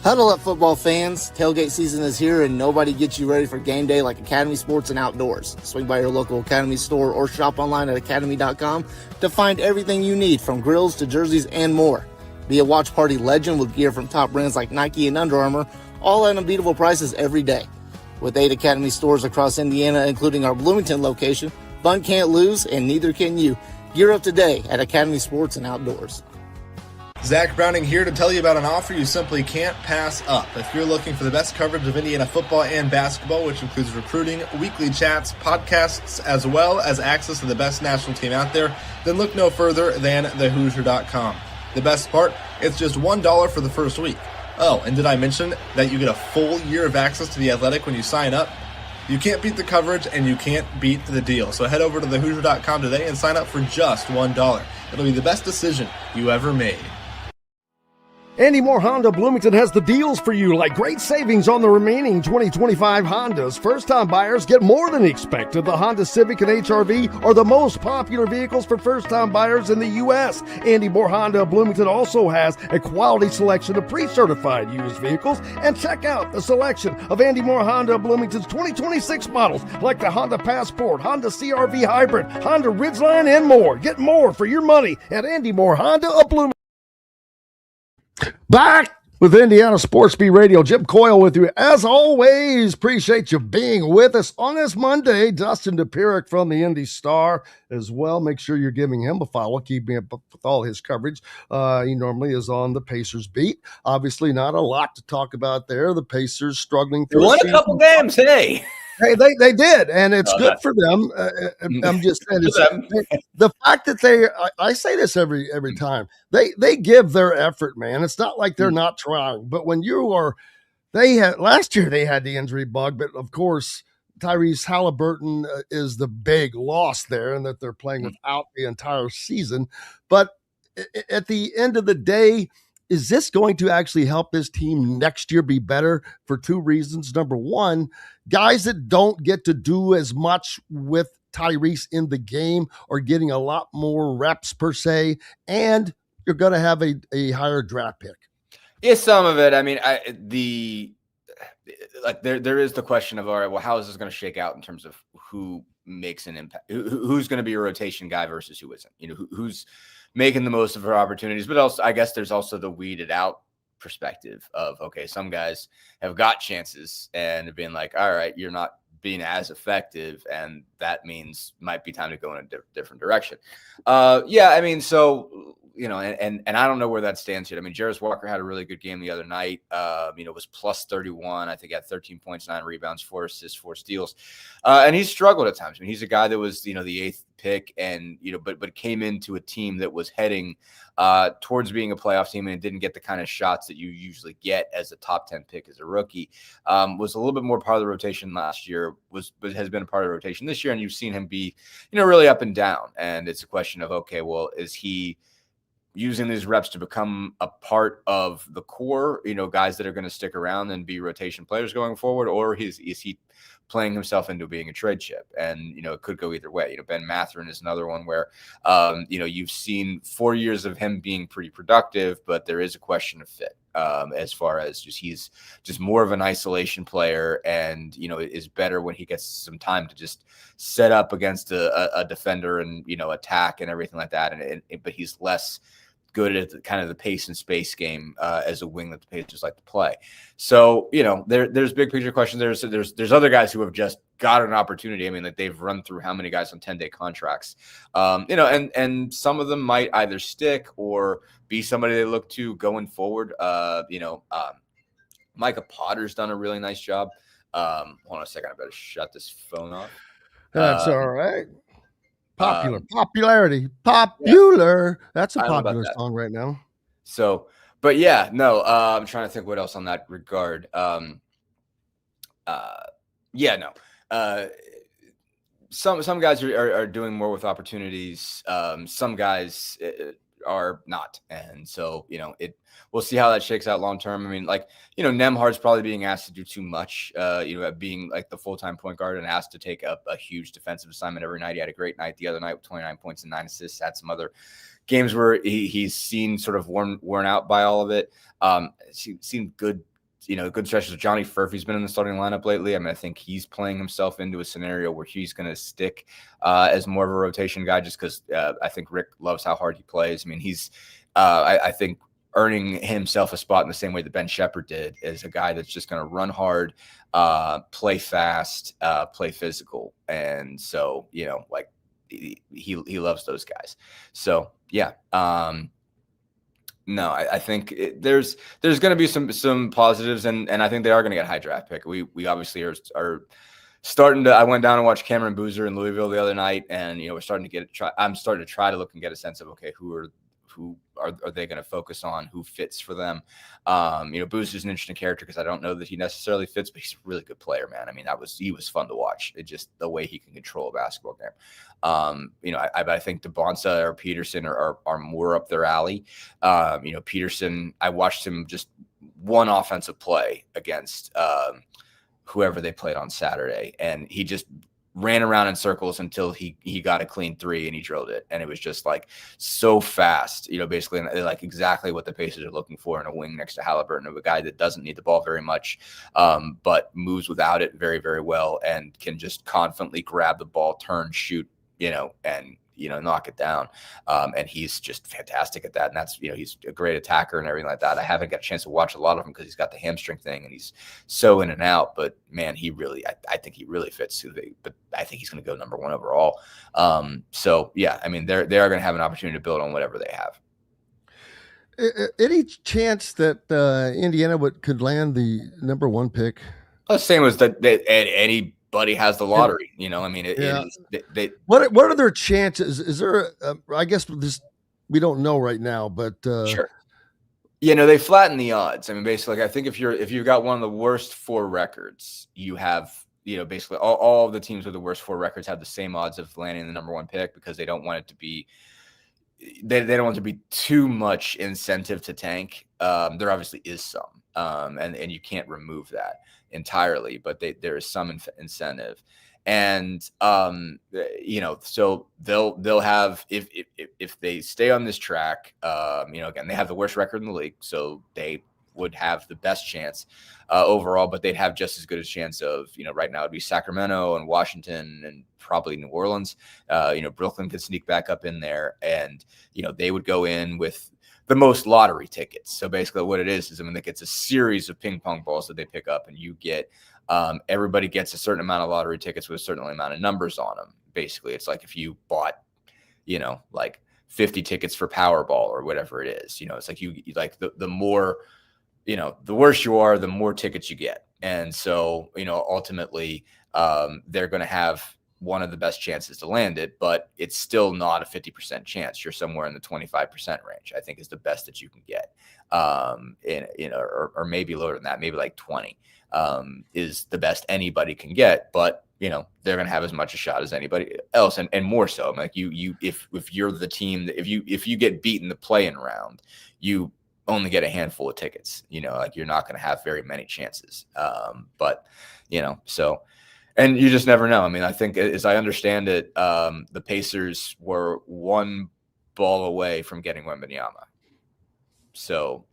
Huddle up, football fans. Tailgate season is here, and nobody gets you ready for game day like Academy Sports and Outdoors. Swing by your local Academy store or shop online at academy.com to find everything you need, from grills to jerseys and more. Be a watch party legend with gear from top brands like Nike and Under Armour, all at unbeatable prices every day. With 8 Academy stores across Indiana, including our Bloomington location, fun can't lose, and neither can you. Gear up today at Academy Sports and Outdoors. Zach Browning here to tell you about an offer you simply can't pass up. If you're looking for the best coverage of Indiana football and basketball, which includes recruiting, weekly chats, podcasts, as well as access to the best national team out there, then look no further than thehoosier.com. The best part, it's just $1 for the first week. Oh, and did I mention that you get a full year of access to The Athletic when you sign up? You can't beat the coverage, and you can't beat the deal. So head over to thehoosier.com today and sign up for just $1. It'll be the best decision you ever made. Andy Moore Honda Bloomington has the deals for you, like great savings on the remaining 2025 Hondas. First-time buyers get more than expected. The Honda Civic and HR-V are the most popular vehicles for first-time buyers in the U.S. Andy Moore Honda Bloomington also has a quality selection of pre-certified used vehicles. And check out the selection of Andy Moore Honda Bloomington's 2026 models, like the Honda Passport, Honda CR-V Hybrid, Honda Ridgeline, and more. Get more for your money at Andy Moore Honda of Bloomington. Back with Indiana Sports Beat Radio. Jim Coyle with you. As always, appreciate you being with us on this Monday. Dustin Dopirak from the Indy Star as well. Make sure you're giving him a follow. Keep me up with all his coverage. He normally is on the Pacers beat. Obviously, not a lot to talk about there. The Pacers struggling through. They won a couple games, hey. Hey, they did, and it's good for them. I'm just saying, the fact that I say this every time, they give their effort, man. It's not like they're not trying, but when last year they had the injury bug, but of course Tyrese Halliburton is the big loss there, and that they're playing without the entire season. But at the end of the day, is this going to actually help this team next year be better for two reasons? Number one, guys that don't get to do as much with Tyrese in the game are getting a lot more reps per se, and you're going to have a higher draft pick. Yeah, some of it. I mean, there is the question of, all right, well, how is this going to shake out in terms of who makes an impact? Who's going to be a rotation guy versus who isn't? You know, who's making the most of her opportunities, but also I guess there's also the weeded out perspective of, okay, some guys have got chances and being like, all right, you're not being as effective, and that means might be time to go in a different direction. I mean, so, you know, and I don't know where that stands yet. I mean, Jarris Walker had a really good game the other night. Was plus 31. I think he had 13 points, 9 rebounds, 4 assists, 4 steals. And he's struggled at times. I mean, he's a guy that was, the 8th pick, and, but came into a team that was heading towards being a playoff team and didn't get the kind of shots that you usually get as a top 10 pick as a rookie. Was a little bit more part of the rotation last year, but has been a part of the rotation this year. And you've seen him be, really up and down. And it's a question of, okay, well, is he using these reps to become a part of the core, guys that are going to stick around and be rotation players going forward, or is he playing himself into being a trade chip? And, it could go either way. Ben Mathurin is another one where, you've seen 4 years of him being pretty productive, but there is a question of fit as far as he's just more of an isolation player, and, is better when he gets some time to just set up against a defender and, attack and everything like that. But he's less good at the kind of the pace and space game as a wing that the Pacers like to play. So, there's big picture questions. There's other guys who have just got an opportunity. I mean, like, they've run through how many guys on 10-day contracts, and some of them might either stick or be somebody they look to going forward. Micah Potter's done a really nice job. Hold on a second. I better shut this phone off. That's all right. Popular. Yeah. That's a popular song right now. So But yeah, no, I'm trying to think what else on that regard. Yeah, no. Some guys are doing more with opportunities. Some guys are not, and so we'll see how that shakes out long term. I mean, Nemhard's probably being asked to do too much. Being like the full-time point guard and asked to take up a huge defensive assignment every night. He had a great night the other night with 29 points and 9 assists. Had some other games where he's seen sort of worn out by all of it. Seen good. Good stretches of Johnny Furphy's been in the starting lineup lately. I mean, I think he's playing himself into a scenario where he's going to stick as more of a rotation guy just because I think Rick loves how hard he plays. I mean, he's, I think, earning himself a spot in the same way that Ben Shepherd did as a guy that's just going to run hard, play fast, play physical. And so, he loves those guys. So, yeah. No, I think there's going to be some positives, and I think they are going to get a high draft pick. We obviously are starting to. I went down and watched Cameron Boozer in Louisville the other night, and we're starting to I'm starting to try to look and get a sense of who are they going to focus on, who fits for them. Boozer's an interesting character because I don't know that he necessarily fits, but he's a really good player, man. I mean, he was fun to watch. It just the way he can control a basketball game. I think DeBonsa or Peterson are more up their alley. Peterson, I watched him just one offensive play against whoever they played on Saturday, and he just ran around in circles until he got a clean three and he drilled it. And it was just so fast, basically like exactly what the Pacers are looking for in a wing next to Halliburton, of a guy that doesn't need the ball very much, but moves without it very, very well and can just confidently grab the ball, turn, shoot, and knock it down. And he's just fantastic at that. And that's, he's a great attacker and everything like that. I haven't got a chance to watch a lot of him because he's got the hamstring thing and he's so in and out, but man, I think he really fits but I think he's going to go number 1 overall. So yeah, I mean, they are going to have an opportunity to build on whatever they have. Any chance that Indiana could land the number 1 pick? Same as that anybody has the lottery, I mean, what are their chances? Is there, I guess we don't know right now, but sure. They flatten the odds. I mean, basically, I think if you've got one of the worst 4 records, you have, basically all of the teams with the worst 4 records have the same odds of landing the number 1 pick because they don't want it to be, they don't want to be too much incentive to tank. There obviously is some, and you can't remove that entirely, but there is some incentive. And so they'll have, if they stay on this track, again, they have the worst record in the league, so they would have the best chance overall, but they'd have just as good a chance of, right now it'd be Sacramento and Washington and probably New Orleans. Brooklyn could sneak back up in there, and they would go in with the most lottery tickets. So basically what it is I mean, it's a series of ping pong balls that they pick up, and you get everybody gets a certain amount of lottery tickets with a certain amount of numbers on them. Basically, it's like if you bought, 50 tickets for Powerball or whatever it is, it's like you like the more, the worse you are, the more tickets you get. And so, ultimately, they're going to have one of the best chances to land it, but it's still not a 50% chance. You're somewhere in the 25% range, I think, is the best that you can get. Or maybe lower than that, maybe like 20 is the best anybody can get. But they're going to have as much a shot as anybody else, and more so. I'm like if you're the team, if you get beat in the play-in round, you only get a handful of tickets. You're not going to have very many chances. But so. And you just never know. I mean, I think, as I understand it, the Pacers were 1 ball away from getting Wembanyama. So,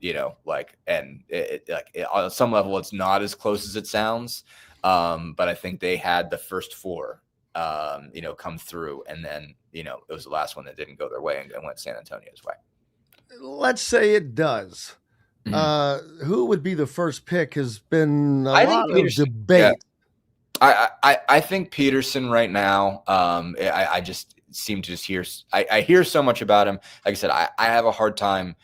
on some level, it's not as close as it sounds. But I think they had the first 4, come through. And then, it was the last one that didn't go their way and went San Antonio's way. Let's say it does. Mm-hmm. Who would be the first pick has been a lot of debate. Yeah. I think Peterson right now. I just seem to just hear. I hear so much about him. Like I said, I have a hard time,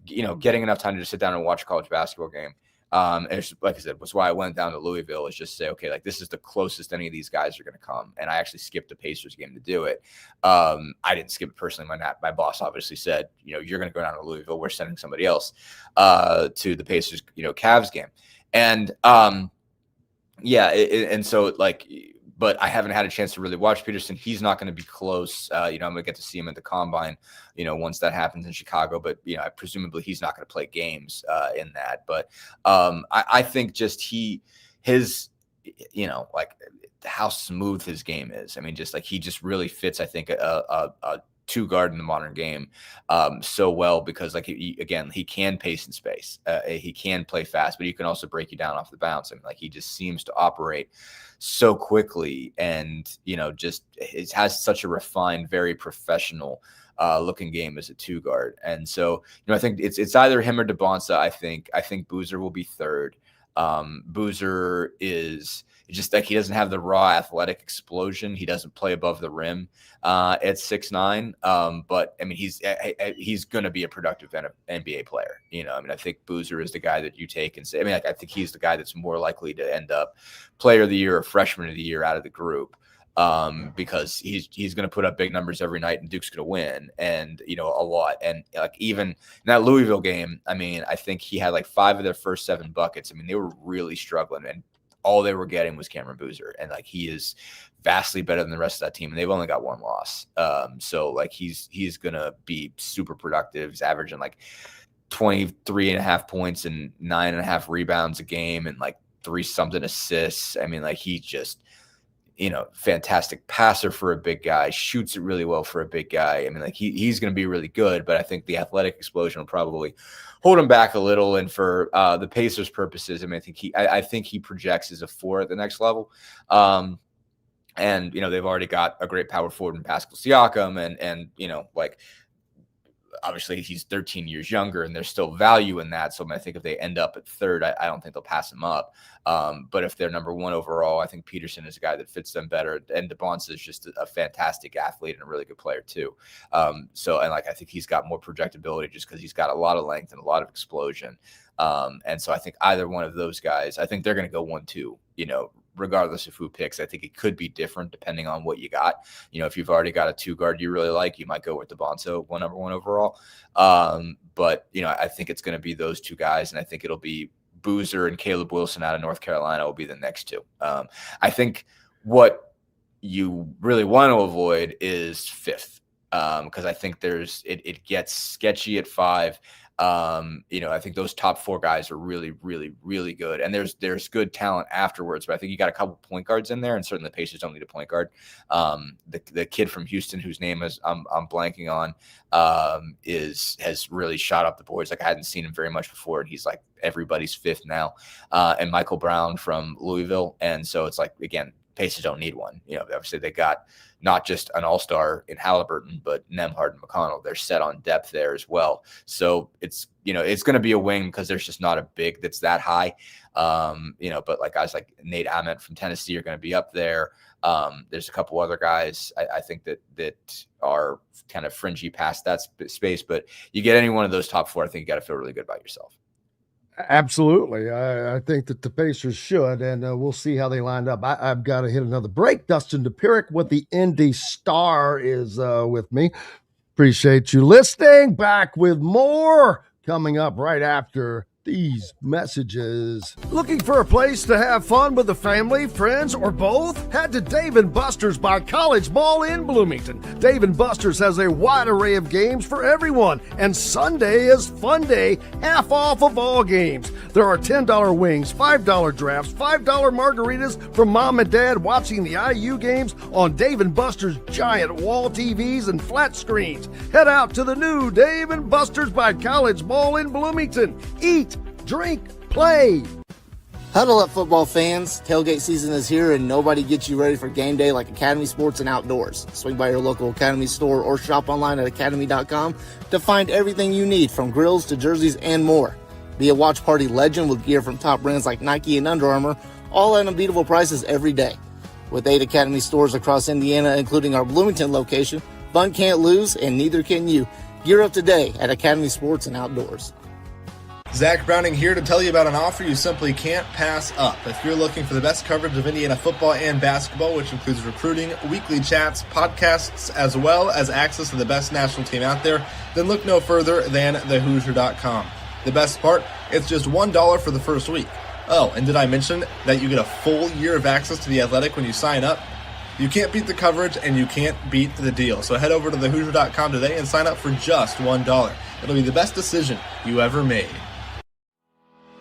getting enough time to just sit down and watch a college basketball game. And it's, like I said, was why I went down to Louisville, is just say, okay, like this is the closest any of these guys are going to come. And I actually skipped the Pacers game to do it. I didn't skip it personally. My boss obviously said, you're going to go down to Louisville. We're sending somebody else to the Pacers, Cavs game. And and so like, but I haven't had a chance to really watch Peterson. He's not going to be close. I'm going to get to see him at the Combine, once that happens in Chicago. But, presumably he's not going to play games in that. But I think just like how smooth his game is. I mean, just like he just really fits, I think, a two guard in the modern game so well, because like he can pace in space, he can play fast, but he can also break you down off the bounce. I mean, like he just seems to operate so quickly, and just it has such a refined, very professional looking game as a two guard. And so I think it's either him or DeBonsa. I think Boozer will be third. Boozer is just like, he doesn't have the raw athletic explosion. He doesn't play above the rim at 6'9". But I mean, he's going to be a productive NBA player. I think Boozer is the guy that you take and say, I think he's the guy that's more likely to end up player of the year or freshman of the year out of the group. Because he's going to put up big numbers every night, and Duke's going to win, and a lot. And like even in that Louisville game, I think he had like 5 of their first 7 buckets. They were really struggling, and all they were getting was Cameron Boozer, and like he is vastly better than the rest of that team, and they've only got 1 loss. So like he's going to be super productive. He's averaging like 23.5 points and 9.5 rebounds a game, and like 3-something assists. Like he just, fantastic passer for a big guy, shoots it really well for a big guy. Like he's going to be really good, but I think the athletic explosion will probably hold him back a little. And for the Pacers purposes, I think he projects as a 4 at the next level. And they've already got a great power forward in Pascal Siakam, and like obviously he's 13 years younger, and there's still value in that. So I think if they end up at 3rd, I don't think they'll pass him up. But if they're number 1 overall, I think Peterson is a guy that fits them better. And DeBonsa is just a fantastic athlete and a really good player too. And I think he's got more projectability just because he's got a lot of length and a lot of explosion. And so I think either one of those guys, I think they're going to go 1-2, regardless of who picks. I think it could be different depending on what you got. If you've already got a 2 guard you really like, you might go with DeBonsa, number 1 overall. But I think it's going to be those 2 guys, and I think it'll be Boozer and Caleb Wilson out of North Carolina will be the next 2. I think what you really want to avoid is 5th, because I think it gets sketchy at 5. I think those top 4 guys are really, really, really good. And there's good talent afterwards, but I think you got a couple point guards in there, and certainly the Pacers don't need a point guard. The kid from Houston, whose name I'm blanking on, has really shot up the boards. Like I hadn't seen him very much before, and he's like everybody's 5th now. And Michael Brown from Louisville. And so it's like, again, Pacers don't need one. Obviously they got not just an all-star in Halliburton, but Nembhard and McConnell. They're set on depth there as well. So it's going to be a wing because there's just not a big that's that high. But like guys like Nate Ament from Tennessee are going to be up there. There's a couple other guys I think that are kind of fringy past that space, but you get any one of those top 4, I think you got to feel really good about yourself. Absolutely. I think that the Pacers should, and we'll see how they lined up. I've got to hit another break. Dustin Dopirak with the Indy Star is with me. Appreciate you listening. Back with more coming up right after these messages. Looking for a place to have fun with the family, friends, or both? Head to Dave & Buster's by College Mall in Bloomington. Dave & Buster's has a wide array of games for everyone, and Sunday is fun day, half off of all games. There are $10 wings, $5 drafts, $5 margaritas for mom and dad watching the IU games on Dave & Buster's giant wall TVs and flat screens. Head out to the new Dave & Buster's by College Mall in Bloomington. Eat, drink, play. Huddle up, football fans. Tailgate season is here, and nobody gets you ready for game day like Academy Sports and Outdoors. Swing by your local Academy store or shop online at academy.com to find everything you need, from grills to jerseys and more. Be a watch party legend with gear from top brands like Nike and Under Armour, all at unbeatable prices every day. With 8 Academy stores across Indiana, including our Bloomington location, fun can't lose, and neither can you. Gear up today at Academy Sports and Outdoors. Zach Browning here to tell you about an offer you simply can't pass up. If you're looking for the best coverage of Indiana football and basketball, which includes recruiting, weekly chats, podcasts, as well as access to the best national team out there, then look no further than thehoosier.com. The best part, it's just $1 for the first week. Oh, and did I mention that you get a full year of access to The Athletic when you sign up? You can't beat the coverage and you can't beat the deal. So head over to thehoosier.com today and sign up for just $1. It'll be the best decision you ever made.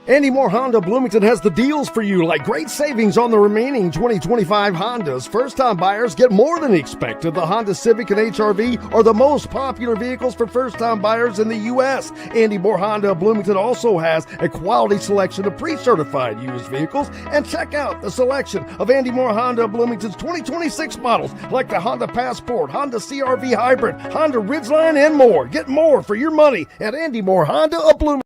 Andy Moore Honda Bloomington has the deals for you, like great savings on the remaining 2025 Hondas. First-time buyers get more than expected. The Honda Civic and HR-V are the most popular vehicles for first-time buyers in the U.S. Andy Moore Honda Bloomington also has a quality selection of pre-certified used vehicles. And check out the selection of Andy Moore Honda Bloomington's 2026 models, like the Honda Passport, Honda CR-V Hybrid, Honda Ridgeline, and more. Get more for your money at Andy Moore Honda of Bloomington.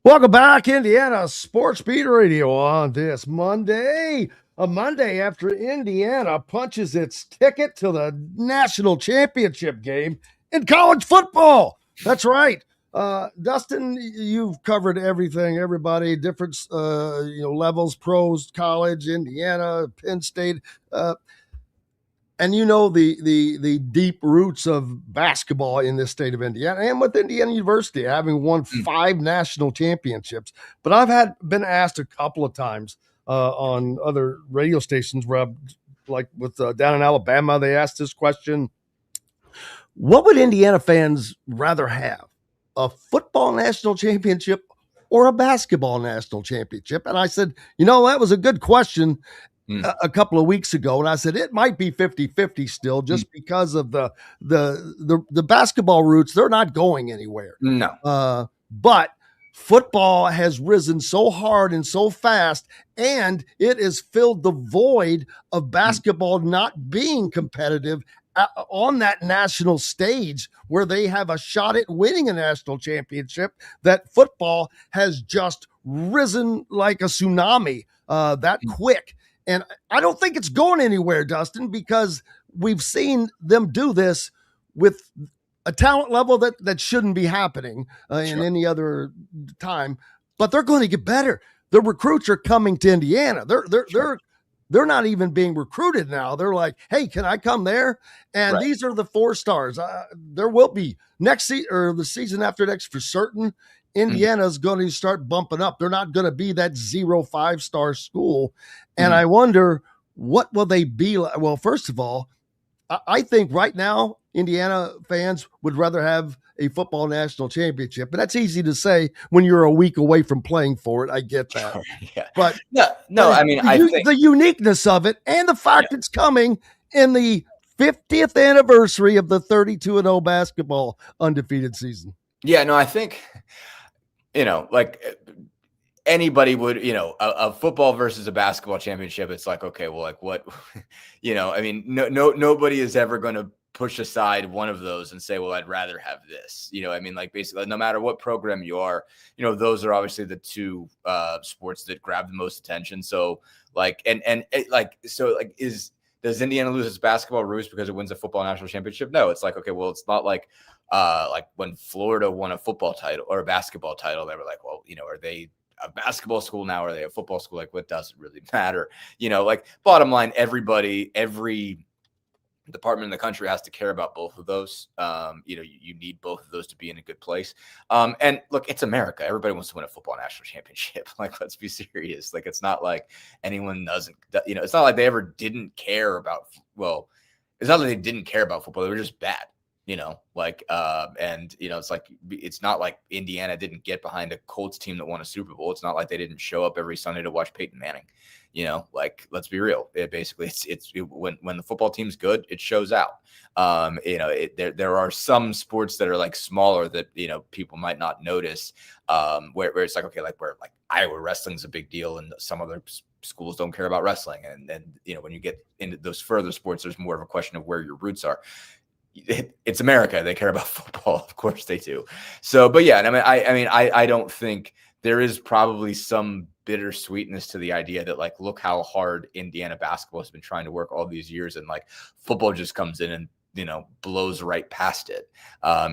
Welcome back, Indiana Sports Beat Radio, on this Monday. A Monday after Indiana punches its ticket to the national championship game in college football. That's right. Dustin, you've covered everything, everybody, different levels, pros, college, Indiana, Penn State. And you know the deep roots of basketball in this state of Indiana, and with Indiana University having won 5 national championships. But I've been asked a couple of times on other radio stations where I've, like with down in Alabama, they asked this question: what would Indiana fans rather have, a football national championship or a basketball national championship? And I said, that was a good question a couple of weeks ago, and I said it might be 50-50 still, just because of the basketball roots. They're not going anywhere. No. But football has risen so hard and so fast, and it has filled the void of basketball not being competitive on that national stage where they have a shot at winning a national championship, that football has just risen like a tsunami that quick. And I don't think it's going anywhere, Dustin, because we've seen them do this with a talent level that shouldn't be happening in any other time. But they're going to get better. The recruits are coming to Indiana. They're not even being recruited now. They're like, hey, can I come there? And these are the 4 stars. There will be next season or the season after next for certain. Indiana's going to start bumping up. They're not going to be that 0-5-star school. And I wonder, what will they be like? Well, first of all, I think right now Indiana fans would rather have a football national championship. But that's easy to say when you're a week away from playing for it. I get that. Sure, yeah. But no, I mean, I think the uniqueness of it and the fact it's coming in the 50th anniversary of the 32-0 basketball undefeated season. Yeah, no, I think, like anybody would, a football versus a basketball championship. It's like, okay, well, like what, I mean, nobody is ever going to push aside one of those and say, well, I'd rather have this, I mean, like basically no matter what program you are, those are obviously the 2 sports that grab the most attention. So like, does Indiana lose its basketball roots because it wins a football national championship? No, it's like, okay, well, it's not like when Florida won a football title or a basketball title, they were like, well, are they a basketball school now? Or are they a football school? Like, what doesn't really matter? Like bottom line, every department in the country has to care about both of those. You need both of those to be in a good place. And look, it's America. Everybody wants to win a football national championship. Like, let's be serious. Like, it's not like anyone doesn't, it's not like they ever didn't care about, it's not like they didn't care about football. They were just bad, it's like, it's not like Indiana didn't get behind a Colts team that won a Super Bowl. It's not like they didn't show up every Sunday to watch Peyton Manning. Let's be real. When the football team's good, it shows out. There are some sports that are like smaller that, people might not notice, where it's like, okay, like where like Iowa wrestling's a big deal and some other schools don't care about wrestling. And when you get into those further sports, there's more of a question of where your roots are. It's America. They care about football. Of course they do. So, but yeah, I don't think there is probably some bittersweetness to the idea that like, look how hard Indiana basketball has been trying to work all these years. And like football just comes in and blows right past it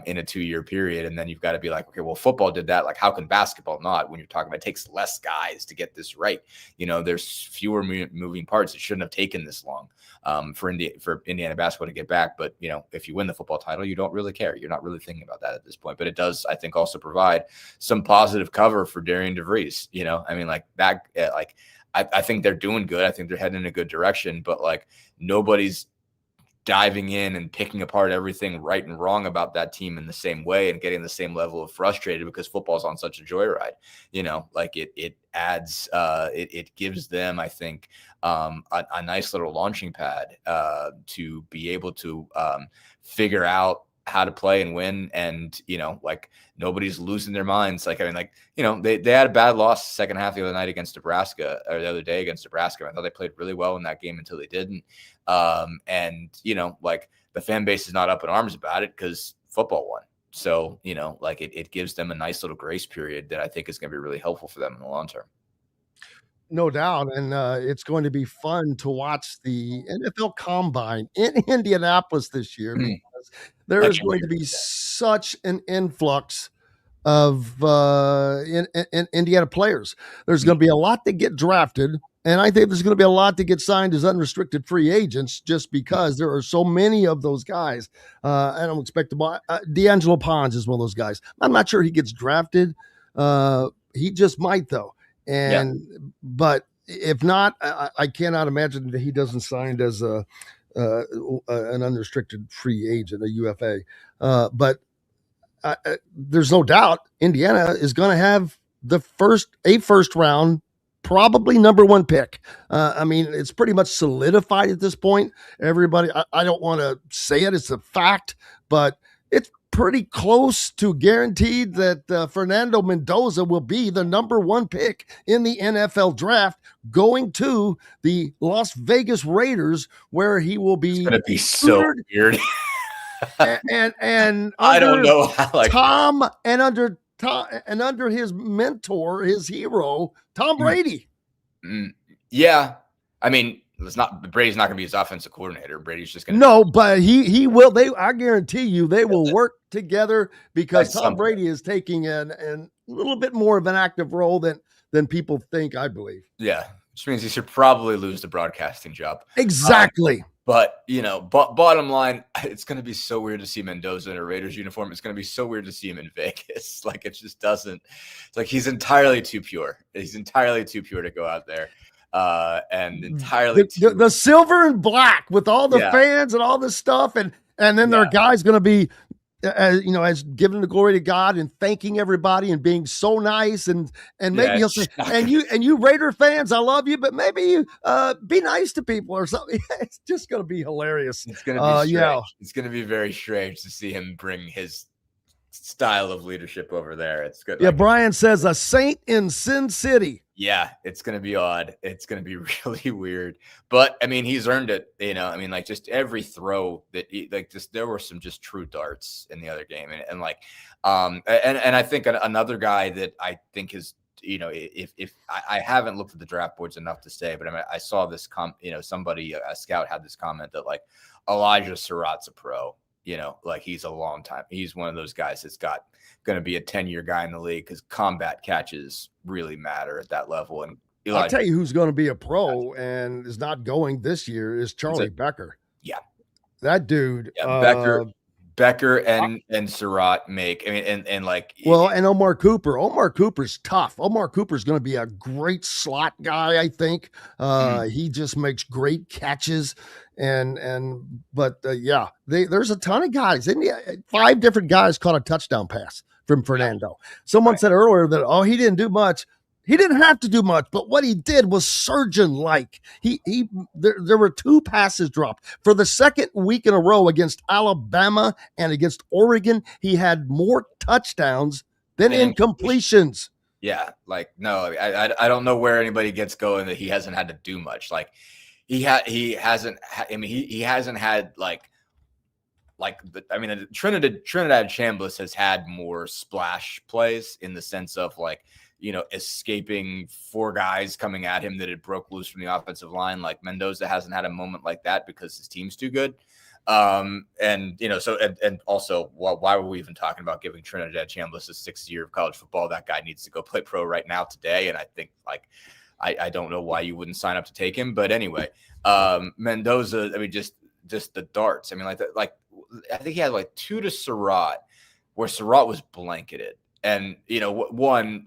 in a 2-year period. And then you've got to be like, okay, well, football did that. Like, how can basketball not? When you're talking about, it takes less guys to get this right. There's fewer moving parts. It shouldn't have taken this long for Indiana basketball to get back. But, if you win the football title, you don't really care. You're not really thinking about that at this point. But it does, I think, also provide some positive cover for Darian DeVries. I think they're doing good. I think they're heading in a good direction. But, nobody's diving in and picking apart everything right and wrong about that team in the same way and getting the same level of frustrated because football's on such a joyride. It adds, it gives them, I think, a nice little launching pad to be able to figure out how to play and win. And, nobody's losing their minds. They had a bad loss second half the other night against Nebraska, or the other day against Nebraska. I thought they played really well in that game until they didn't. The fan base is not up in arms about it because football won. So, it gives them a nice little grace period that I think is going to be really helpful for them in the long term. No doubt. And it's going to be fun to watch the NFL Combine in Indianapolis this year because there is going to be such an influx of in Indiana players. There's going to be a lot that get drafted. And I think there's going to be a lot that get signed as unrestricted free agents just because there are so many of those guys. I don't expect to buy. D'Angelo Pons is one of those guys. I'm not sure he gets drafted. He just might, though. But if not, I cannot imagine that he doesn't sign as an unrestricted free agent, a UFA. But there's no doubt Indiana is going to have a first round, probably number one pick. It's pretty much solidified at this point. Everybody, I don't want to say it, it's a fact, but it's pretty close to guaranteed that Fernando Mendoza will be the number one pick in the NFL draft, going to the Las Vegas Raiders, where he will be. It's going to be so weird. and I don't know how, Tom and under his mentor, his hero, Tom Brady. Yeah, Brady's not going to be his offensive coordinator. Brady's just going to. No, but he will. I guarantee you, they will work together because Tom Brady is taking a little bit more of an active role than people think, I believe. Yeah, which means he should probably lose the broadcasting job. Exactly. But bottom line, it's going to be so weird to see Mendoza in a Raiders uniform. It's going to be so weird to see him in Vegas. It just doesn't. It's he's entirely too pure. He's entirely too pure to go out there. And entirely the silver and black with all the fans and all this stuff, and then there are guys going to be, as giving the glory to God and thanking everybody and being so nice, and maybe he'll say, and you Raider fans, I love you, but maybe you be nice to people or something. It's just going to be hilarious. It's going to be strange. It's going to be very strange to see him bring his style of leadership over there. It's good. Yeah, Brian says a saint in Sin City. Yeah, it's going to be odd. It's going to be really weird. But he's earned it. Just every throw that there were some just true darts in the other game. And I think another guy that I think is, if I haven't looked at the draft boards enough to say, but I saw this somebody, a scout had this comment that Elijah Surratt's a pro. He's a long time. He's one of those guys that's going to be a 10-year guy in the league because combat catches really matter at that level. And I'll tell you who's going to be a pro and is not going this year is Charlie Becker. Yeah. That dude. Yeah, Becker and Surratt make, and Omar Cooper. Omar Cooper's tough. Omar Cooper's going to be a great slot guy, I think. He just makes great catches. But there's a ton of guys. 5 different guys caught a touchdown pass from Fernando. Someone said earlier that, he didn't do much. He didn't have to do much, but what he did was surgeon-like. There were 2 passes dropped. For the second week in a row against Alabama and against Oregon, he had more touchdowns than incompletions. Yeah, no, I don't know where anybody gets going that he hasn't had to do much. He hasn't had Trinidad Chambliss has had more splash plays in the sense of escaping 4 guys coming at him that had broke loose from the offensive line. Mendoza hasn't had a moment like that because his team's too good. And also, why were we even talking about giving Trinidad Chambliss his 6th year of college football? That guy needs to go play pro right now today. And I think I don't know why you wouldn't sign up to take him. But anyway, Mendoza, I mean, just the darts. I mean, I think he had 2 to Surratt, where Surratt was blanketed. And,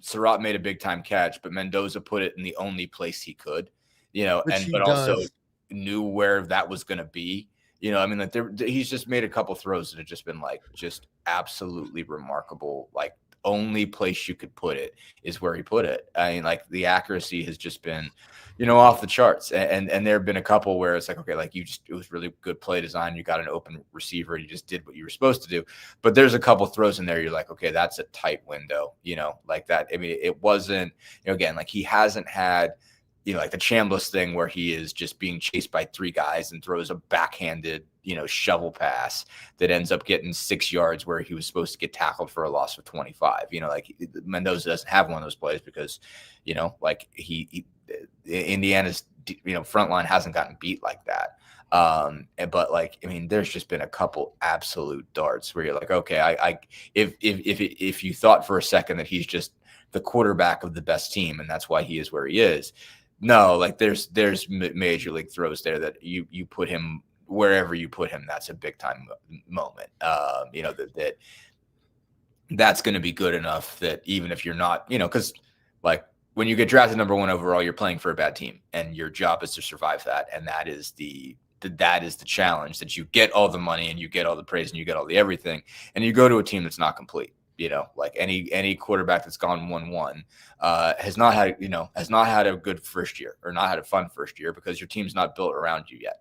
Surratt made a big time catch, but Mendoza put it in the only place he could, also knew where that was going to be. He's just made a couple throws that have just been just absolutely remarkable. Only place you could put it is where he put it. I mean, the accuracy has just been, off the charts. And there have been a couple where it's okay, it was really good play design. You got an open receiver and you just did what you were supposed to do. But there's a couple throws in there. You're okay, that's a tight window, that. I mean, it wasn't, again, he hasn't had, the Chambliss thing where he is just being chased by 3 guys and throws a backhanded, shovel pass that ends up getting 6 yards where he was supposed to get tackled for a loss of 25. Mendoza doesn't have one of those plays because, Indiana's, front line hasn't gotten beat like that. But there's just been a couple absolute darts where you're okay, if you thought for a second that he's just the quarterback of the best team and that's why he is where he is. No, there's major league throws there that you put him wherever you put him. That's a big time moment. That's going to be good enough that even if you're not, because when you get drafted number 1 overall, you're playing for a bad team, and your job is to survive that, and that is the challenge, that you get all the money and you get all the praise and you get all the everything, and you go to a team that's not complete. Any quarterback that's gone 1-1 has not had a good first year or not had a fun first year because your team's not built around you yet.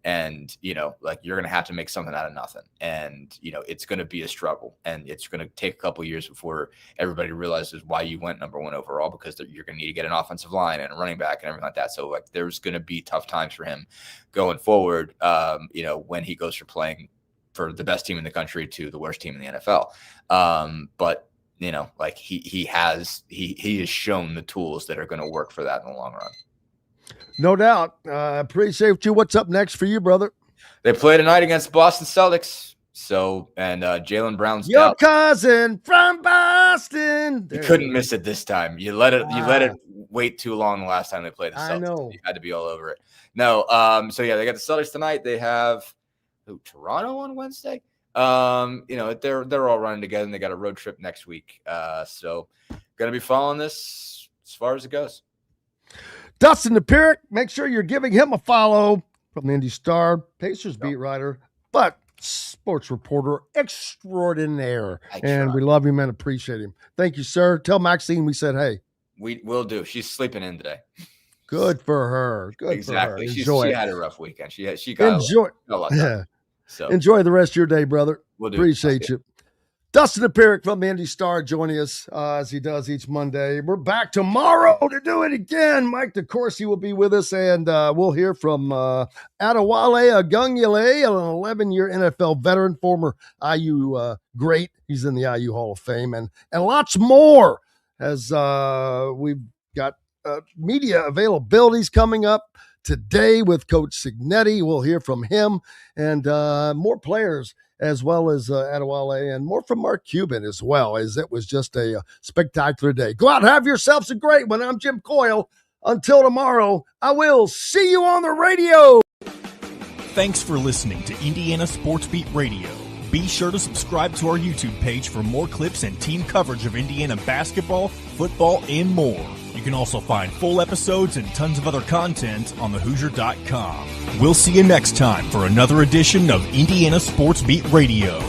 And, you're going to have to make something out of nothing. And, it's going to be a struggle, and it's going to take a couple of years before everybody realizes why you went number 1 overall, because you're going to need to get an offensive line and a running back and everything like that. So there's going to be tough times for him going forward, when he goes from playing for the best team in the country to the worst team in the NFL. But he has shown the tools that are going to work for that in the long run. No doubt. Appreciate you. What's up next for you, brother? They play tonight against Boston Celtics. So, and Jaylen Brown's your out. Cousin from Boston. You couldn't miss it this time. You let it wait too long the last time they played the Celtics. I know. You had to be all over it. No. So yeah, they got the Celtics tonight. They have Toronto on Wednesday. They're all running together, and they got a road trip next week. So gonna be following this as far as it goes. Dustin Dopirak, make sure you're giving him a follow from the Indy Star, Pacers beat writer, but sports reporter extraordinaire. And we love him and appreciate him. Thank you, sir. Tell Maxine we said hey. We will do. She's sleeping in today. Good for her. Good exactly. For her. She had a rough weekend. She got a lot done. So enjoy the rest of your day, brother. We'll do. Appreciate you. Dustin Dopirak from the Indy Star joining us as he does each Monday. We're back tomorrow to do it again. Mike DeCourcy will be with us, and we'll hear from Adewale Agungbale, an 11-year NFL veteran, former IU great. He's in the IU Hall of Fame, and lots more as we've got media availabilities coming up today with Coach Cignetti. We'll hear from him and more players as well as Adewale, and more from Mark Cuban as well, as it was just a spectacular day. Go out and have yourselves a great one. I'm Jim Coyle. Until tomorrow, I will see you on the radio. Thanks for listening to Indiana Sports Beat Radio. Be sure to subscribe to our YouTube page for more clips and team coverage of Indiana basketball, football, and more. You can also find full episodes and tons of other content on thehoosier.com. We'll see you next time for another edition of Indiana Sports Beat Radio.